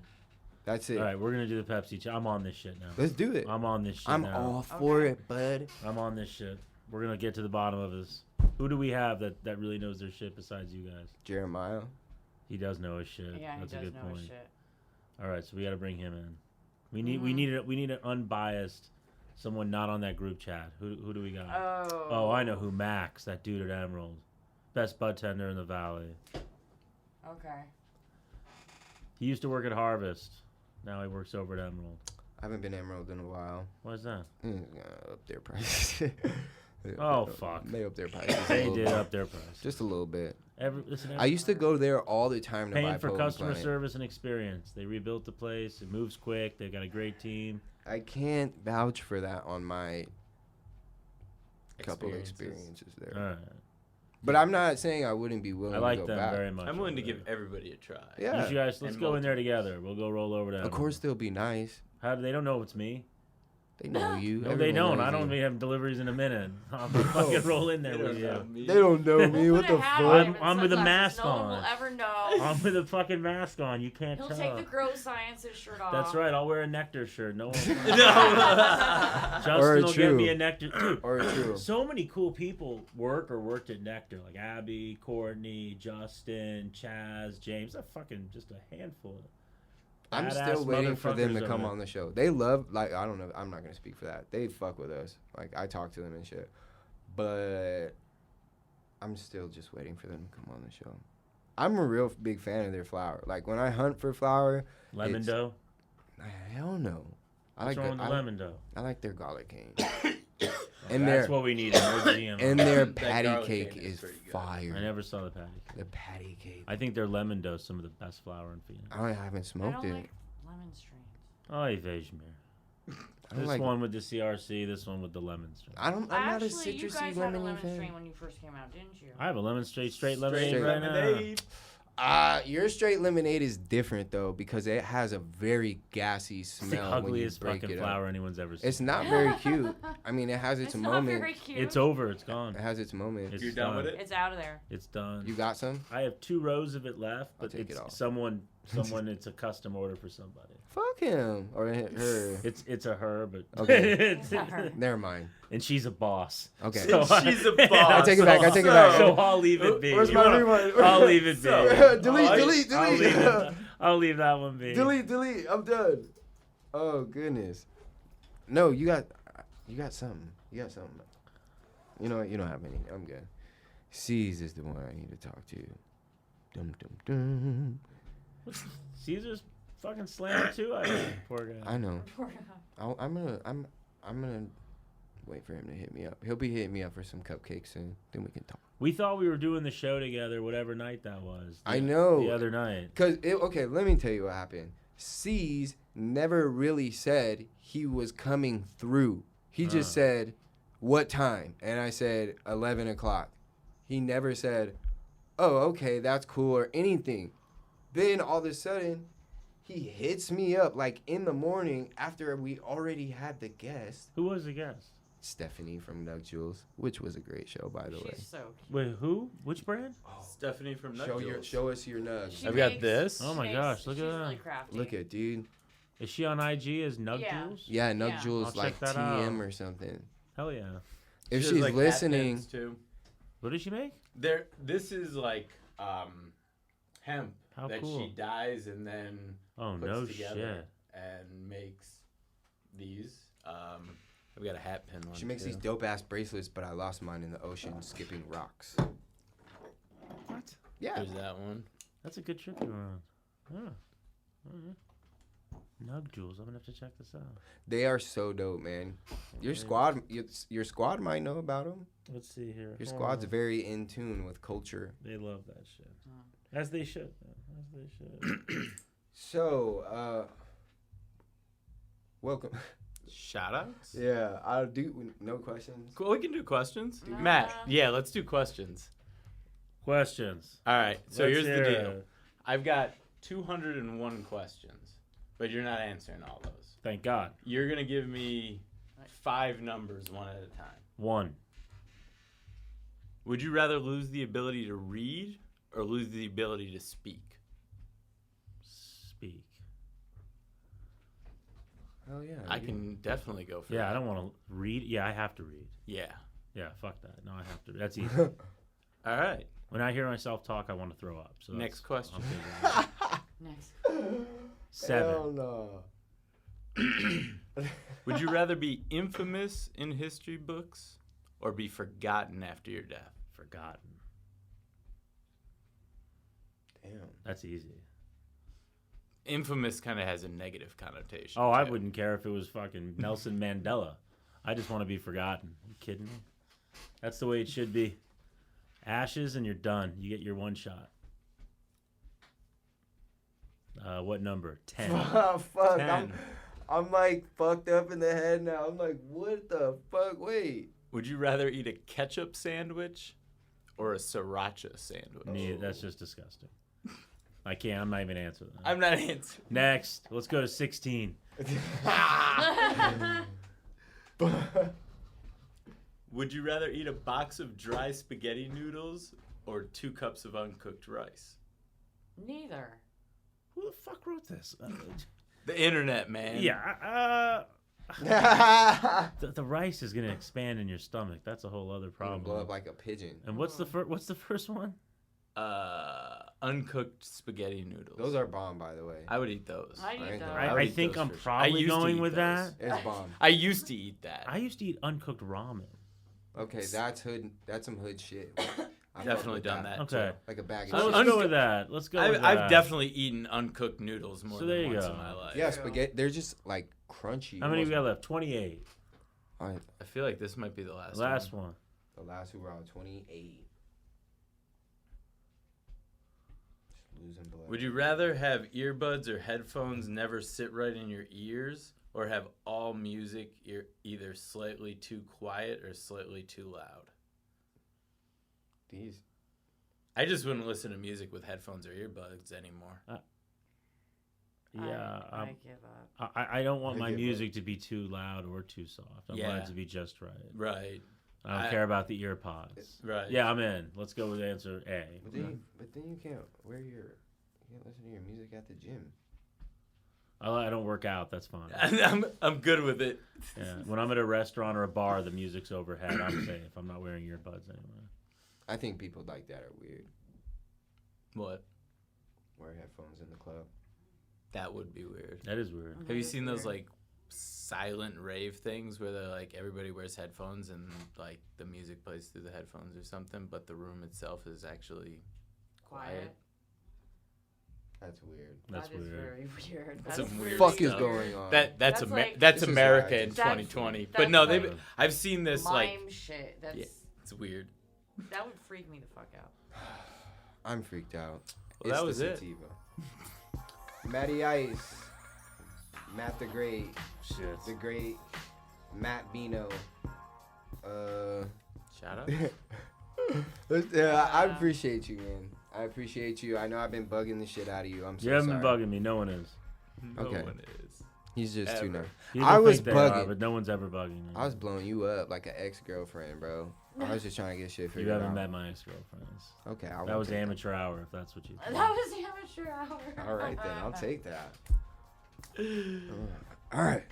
That's it. All right, we're gonna do the Pepsi. I'm on this shit now. Let's do it. I'm on this shit I'm now. all for Okay. it, bud. I'm on this shit. We're gonna get to the bottom of this. Who do we have that really knows their shit besides you guys? Jeremiah. He does know his shit. Yeah, he That's does a good know point. his shit. All right, so we got to bring him in. We need an unbiased, someone not on that group chat. Who do we got? Oh, I know who. Max, that dude at Emerald, best bud tender in the valley. Okay. He used to work at Harvest. Now he works over at Emerald. I haven't been Emerald in a while. Why is that? Up their prices. Oh, fuck. They up their prices. a They little did bit. up their price. Just a little bit. Listen, I used to go there all the time to buy paying for Potent customer Planet. service and experience. They rebuilt the place. It moves quick. They've got a great team. I can't vouch for that on my couple Experiences. experiences there. All right. But I'm not saying I wouldn't be willing I like to go them back. very much. I'm willing to over give there. everybody a try. Yeah. You guys, let's And go in there multiples. together. We'll go roll over to Of Emerald. course they'll be nice. How do they don't know it's me? They know you. No, Everyone they don't. knows I don't you. even have deliveries in a minute. I'll fucking roll in there with you. They don't know me. We'll What put the a hat fuck? on him and I'm with a sunglasses. mask No one on. will ever know. I'm with a fucking mask on. You can't He'll tell. take the Grow Sciences shirt off. That's right. I'll wear a Nectar shirt. No one. Justin Or a will get True. me a Nectar. Dude, Or true. so many cool people work or worked at Nectar, like Abby, Courtney, Justin, Chaz, James. A fucking just a handful. I'm Badass still waiting for them to motherfuckers come over on the show. They love, like, I don't know. I'm not going to speak for that. They fuck with us. Like, I talk to them and shit. But I'm still just waiting for them to come on the show. I'm a real big fan of their flower. Like, when I hunt for flower, Lemon It's- dough. hell no. I What's like wrong with the I, lemon dough? I like their garlic cane. And and that's their what we need. No GMO. and their That patty garlic cake cane is is pretty good. fire. I never saw the patty. The patty cake. I think their lemon dough is some of the best flour in Phoenix. I haven't I smoked don't it. like lemon strains. Oh, Vejmir. I don't This like. one with the CRC, this one with the lemon strain. I'm not a Actually, you citrusy guys had a lemony lemon fan. strain when you first came out, didn't you? I have a lemon straight lemonade Straight right now. lemonade. Your straight lemonade is different though because it has a very gassy It's the smell when you ugliest break fucking it flower up. anyone's ever seen. It's not very cute. I mean, it has its It's not moment. very cute. It's over. It's gone. It has its moment. It's You're done with it? It's out of there. It's done. You got some? I have 2 rows of it left, I'll but take it it's all. someone. It's a custom order for somebody. Fuck him or her. It's a her, but Okay. It's a her. Never mind. and she's a boss. Okay. So She's a I- boss. I take it back, I take it back. So I'll leave it be. Where's You my wanna- rewind? I'll leave it be. So- delete, Oh, delete, I'll leave delete. it. I'll leave that one be. delete. I'm done. Oh goodness. No, you got something. You got something. You know what? You don't have any. I'm good. C's is the one I need to talk to. Dum dum dum. Caesar's fucking slammed too. I think. Poor guy. I know. I'm gonna wait for him to hit me up. He'll be hitting me up for some cupcakes soon. Then we can talk. We thought we were doing the show together, whatever night that was. I know. The other night. Okay, let me tell you what happened. C's never really said he was coming through. He just said, what time? And I said, 11 o'clock. He never said, oh, okay, that's cool or anything. Then all of a sudden, he hits me up like in the morning after we already had the guest. Who was the guest? Stephanie from Nug Jules, which was a great show, by the way. She's so cute. Wait, who? Which brand? Stephanie from Nut Jules. Show us your nugs. She I've got makes- this. Oh my she gosh, makes- look at she's that. Really crafty. Look at, dude. Is she on IG as Nug Yeah. Jules? Yeah, Nug Yeah. Jules I'll like check that TM out. or something. Hell yeah. If She does, she's like, listening, hat pins, too. What did she make? This is like hemp How that cool. she dyes and then Oh puts no together shit. and makes these. I've got a hat pin one. She makes too. these dope ass bracelets, but I lost mine in the ocean skipping rocks. What? Yeah. There's that one. That's a good trip you're on. Huh. Alright. Nug Jewels. I'm gonna have to check this out. They are so dope, man. Your squad might know about them. Let's see here. Your Hold squad's on. very in tune with culture. They love that shit. As they should. As they should. So, welcome. Shout outs? Yeah, I'll do no questions. Cool, we can do questions. Nah. Matt, yeah, let's do questions. Questions. All right, so Let's here's the hear deal. it. I've got 201 questions, but you're not answering all those. Thank God. You're going to give me 5 numbers one at a time. 1. Would you rather lose the ability to read or lose the ability to speak? Speak. Hell yeah. I can definitely go for Yeah, that. I don't want to read. Yeah, I have to read. Yeah. Yeah, fuck that. No, I have to. That's easy. All right. When I hear myself talk, I want to throw up. So Next that's- question. I'm good with that. Next. 7. Hell no. Would you rather be infamous in history books or be forgotten after your death? Forgotten. Damn. That's easy. Infamous kind of has a negative connotation. Oh, I too. wouldn't care if it was fucking Nelson Mandela. I just want to be forgotten. You kidding me? That's the way it should be. Ashes and you're done. You get your one shot. What number? 10. Fuck. 10. I'm like fucked up in the head now. I'm like, what the fuck? Wait. Would you rather eat a ketchup sandwich or a sriracha sandwich? Me, that's just disgusting. I can't. I'm not even answering that. I'm not answering. Next, let's go to 16. Would you rather eat a box of dry spaghetti noodles or 2 cups of uncooked rice? Neither. Who the fuck wrote this? The internet, man. Yeah. The rice is gonna expand in your stomach. That's a whole other Probably problem. blow up like a pigeon. And what's the first one? Uncooked spaghetti noodles. Those are bomb, by the way. I would eat those. I I eat ain't those. gonna- I would I eat think those I'm for sure. probably I used to going eat with those. that. It's bomb. I used to eat that. I used to eat uncooked ramen. Okay, that's hood. That's some hood shit. I've Definitely fucked with done that. Okay. Like a bag So of let's shit. go with that. Let's go with that. I've definitely eaten uncooked noodles more So than there you once go. in my life. Yeah, spaghetti. They're just like crunchy. How many we almost- got left? 28. All right, I feel like this might be the last Last one. one. the last two were on 28. Just losing blood. Would you rather have earbuds or headphones never sit right in your ears, or have all music either slightly too quiet or slightly too loud? These. I just wouldn't listen to music with headphones or earbuds anymore. Yeah. I give up. I don't want I my give music to be too loud or too soft. I want Yeah. it to be just right. Right. I don't I- care about the ear pods. Right. Yeah, I'm in. Let's go with answer A. But then you can't wear your. You can't listen to your music at the gym. I don't work out. That's fine. I'm good with it. Yeah. When I'm at a restaurant or a bar, the music's overhead. I'm safe. I'm not wearing earbuds anyway. I think people like that are weird. What? Wear headphones in the club. That would be weird. That is weird. Have you seen those like silent rave things where they're like everybody wears headphones and like the music plays through the headphones or something, but the room itself is actually Quiet. That's weird. That's That is weird. very weird. That's That's some really weird Fuck is stuff. going on? that's That's that's like- America This in is what I- 2020. that's But no, like I've seen this like Mime shit. That's Yeah. it's weird. that would freak me the fuck out. I'm freaked out. Well, that It's was the it. sativa. Matty Ice. Matt the Great. Shit. The Great. Matt Bino. Shout out. I appreciate you, man. I appreciate you. I know I've been bugging the shit out of you. I'm so You haven't sorry. been bugging me. No one is. No Okay. one is. He's just too Ever. nice. People I was think they are, bugging. but no one's ever bugging me. I was blowing you up like an ex-girlfriend, bro. I was just trying to get shit figured You haven't out. met my ex-girlfriends. Okay, I That won't was take amateur hour, if that's what you think. That was amateur hour. All right then, I'll take that. All right,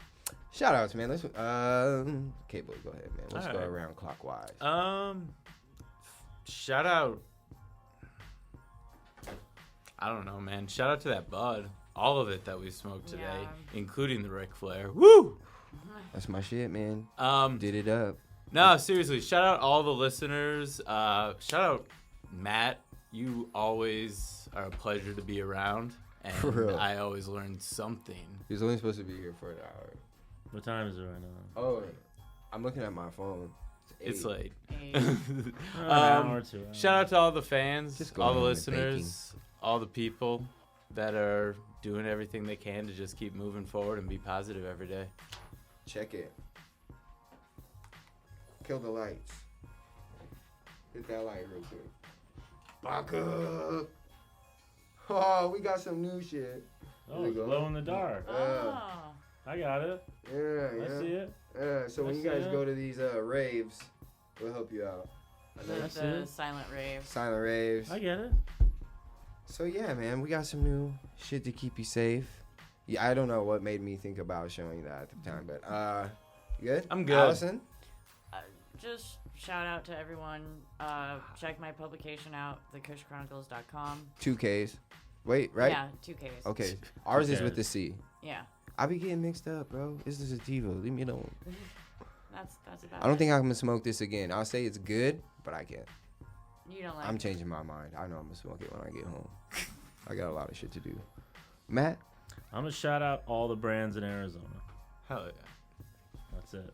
shout outs, man. Let's okay, boy, go ahead, man. Let's All go right. around clockwise. Shout out. I don't know, man. Shout out to that bud. All of it that we smoked today, Yeah. including the Ric Flair. Woo! That's my shit, man. Um, Did it up. No, seriously, shout out all the listeners. Shout out Matt. You always are a pleasure to be around, For and real. I always learn something. He was only supposed to be here for an hour. What time is it right now? Oh, I'm looking at my phone. It's 8. late. An hour or two. Shout out to all the fans, Just all going the on with listeners, all the people that are doing everything they can to just keep moving forward and be positive every day. Check it. Kill the lights. Hit that light real quick. Back up. Oh, we got some new shit. Oh, it's glow in the dark. Oh. I got it. Yeah, I see it. So when I you see guys it. go to these raves, we'll help you out. The silent rave. Silent raves. I get it. So yeah, man, we got some new shit to keep you safe. Yeah, I don't know what made me think about showing that at the time, but you good? I'm good. Allison? Just shout out to everyone. Check my publication out, thekushchronicles.com. 2Ks. Wait, right? Yeah, 2Ks. Okay. Ours is Ks. with the C. Yeah, I be getting mixed up, bro. This is a sativa. Leave me alone. that's about I don't it. think I'm gonna smoke this again. I'll say it's good, but I can't. You don't like I'm changing my mind. I know I'm gonna smoke it when I get home. I got a lot of shit to do. Matt? I'm gonna shout out all the brands in Arizona. Hell yeah. That's it.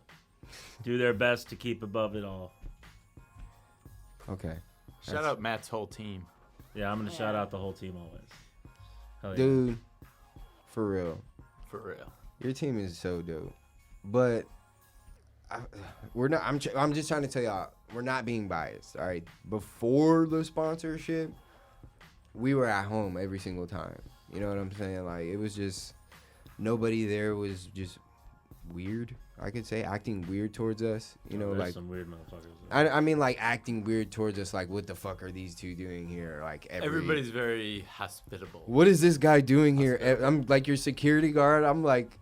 Do their best to keep above it all. Okay. Shout out Matt's whole team. Yeah, I'm gonna shout out the whole team always. Hell yeah. Dude, for real. For real. Your team is so dope. But we're not. I'm just trying to tell y'all, we're not being biased. All right. Before the sponsorship, we were at home every single time. You know what I'm saying? Like it was just nobody there was just weird. I could say acting weird towards us. You know, There's like some weird motherfuckers. There. I mean, like acting weird towards us. Like what the fuck are these two doing here? Like Everybody's very hospitable. What is this guy doing here? I'm like your security guard. I'm like,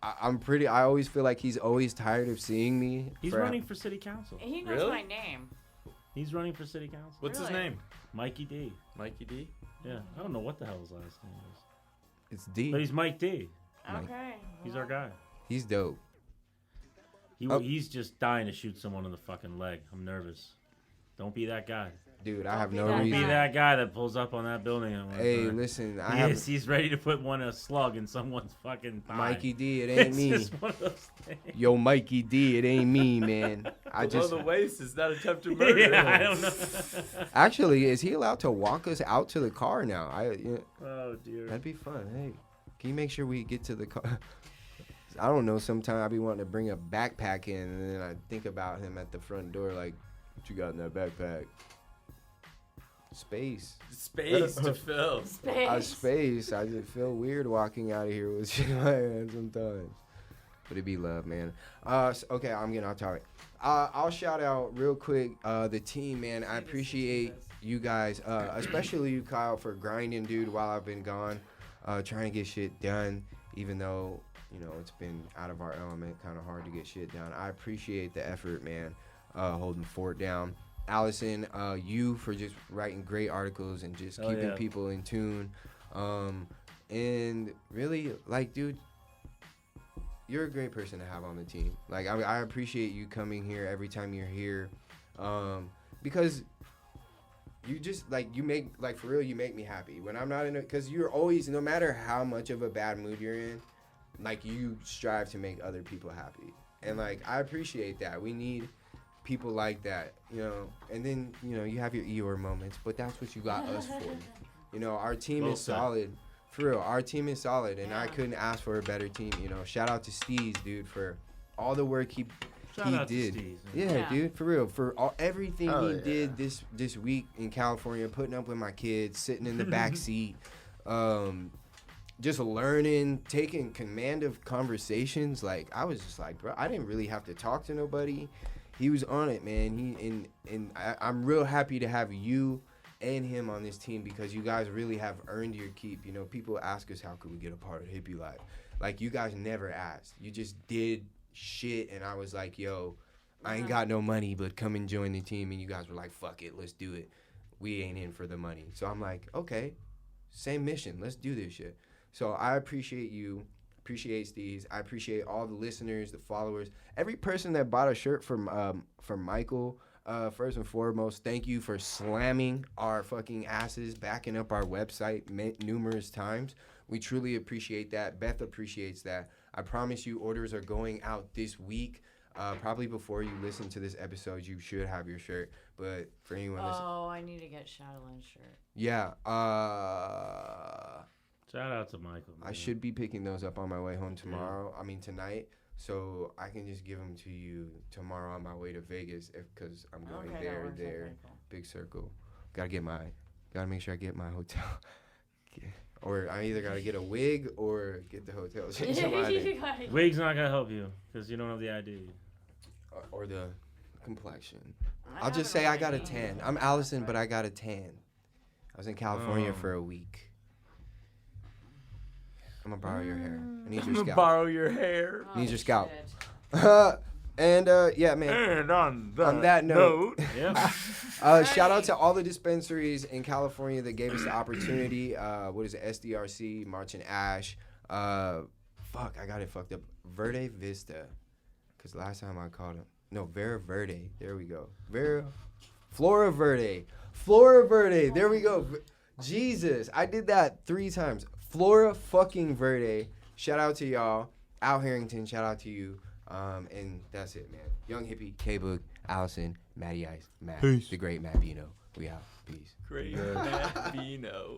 I'm pretty. I always feel like he's always tired of seeing me. He's running for city council. He knows Really? my name. He's running for city council. What's his Really? name? Mikey D. Mikey D? Yeah, I don't know what the hell his last name is, It's deep. but he's Mike D. Mike. Okay. He's well, our guy. He's dope. Oh. He's just dying to shoot someone in the fucking leg. I'm nervous. Don't be that guy. Dude, I Don't have be no that Don't be reason. guy. that guy that pulls up on that building. At one Hey, time. listen, I have He's ready to put a slug in someone's fucking thigh. Mikey D. It ain't It's me. just one of those things. Yo, Mikey D. It ain't me, man. I Below just the waist is not attempted murder. Yeah, I don't know. actually, is he allowed to walk us out to the car now? Oh dear. That'd be fun. Hey, can you make sure we get to the car? I don't know. Sometimes I be wanting to bring a backpack in, and then I think about him at the front door, like, what you got in that backpack? Space. Space to fill. Space. I just feel weird walking out of here with shit in my hand sometimes. But it be love, man. Okay, I'm getting off topic. I'll shout out real quick the team, man. I appreciate you guys, especially you, Kyle, for grinding, dude, while I've been gone, trying to get shit done, even though, you know, it's been out of our element, kind of hard to get shit done. I appreciate the effort, man, holding fort down. Allison, you for just writing great articles and just Hell keeping yeah. people in tune. And really, like, dude, you're a great person to have on the team. Like, I appreciate you coming here every time you're here, because you just, like, you make, like, for real, you make me happy when I'm not in it, because you're always, no matter how much of a bad mood you're in, like, you strive to make other people happy. And, like, I appreciate that. We need people like that, you know. And then, you know, you have your Eeyore moments, but that's what you got us for. You know, our team Well is said. solid. For real, our team is solid, and I Yeah. couldn't ask for a better team. You know, shout out to Steez, dude, for all the work he Shout out to did. Steez, Yeah, Yeah. dude, for real, for everything Oh, he yeah. did this week in California, putting up with my kids, sitting in the back seat, just learning, taking command of conversations. Like, I was just like, bro, I didn't really have to talk to nobody. He was on it, man. I'm real happy to have you and him on this team, because you guys really have earned your keep. You know, people ask us, how could we get a part of Hippie Life? Like, you guys never asked. You just did shit, and I was like, yo, I ain't got no money, but come and join the team. And you guys were like, fuck it, let's do it. We ain't in for the money. So I'm like, okay, same mission. Let's do this shit. So I appreciate you. appreciates these. I appreciate all the listeners, the followers, every person that bought a shirt from Michael. First and foremost, thank you for slamming our fucking asses, backing up our website numerous times. We truly appreciate that. Beth appreciates that. I promise you, orders are going out this week. Probably before you listen to this episode, you should have your shirt. But for anyone listening, I need to get Shadowland's shirt. yeah. Shout out to Michael. Man. I should be picking those up on my way home tomorrow. I mean tonight. So I can just give them to you tomorrow on my way to Vegas because I'm going there. Cool. Big Circle. Gotta make sure I get my hotel. Or I either gotta get a wig or get the hotel change in my name. Wig's not gonna help you because you don't have the ID. Or the complexion. I'll just say I got a tan. I'm Allison, but I got a tan. I was in California for a week. I'm gonna borrow your hair. I need your scalp. Borrow your hair. Need your scalp. Shit. And yeah, man. And on that note, Yeah. shout out to all the dispensaries in California that gave us the opportunity. What is it? SDRC, March and Ash. Fuck, I got it fucked up. Verde Vista, because last time I called him. No, Vera Verde. There we go. Flora Verde. There we go. Jesus, I did that 3 times. Flora fucking Verde. Shout out to y'all. Al Harrington, shout out to you. And that's it, man. Young Hippie, K-Boog, Allison, Matty Ice, Matt. Peace. The great Matt Bino. We out. Peace. Great Matt Vino.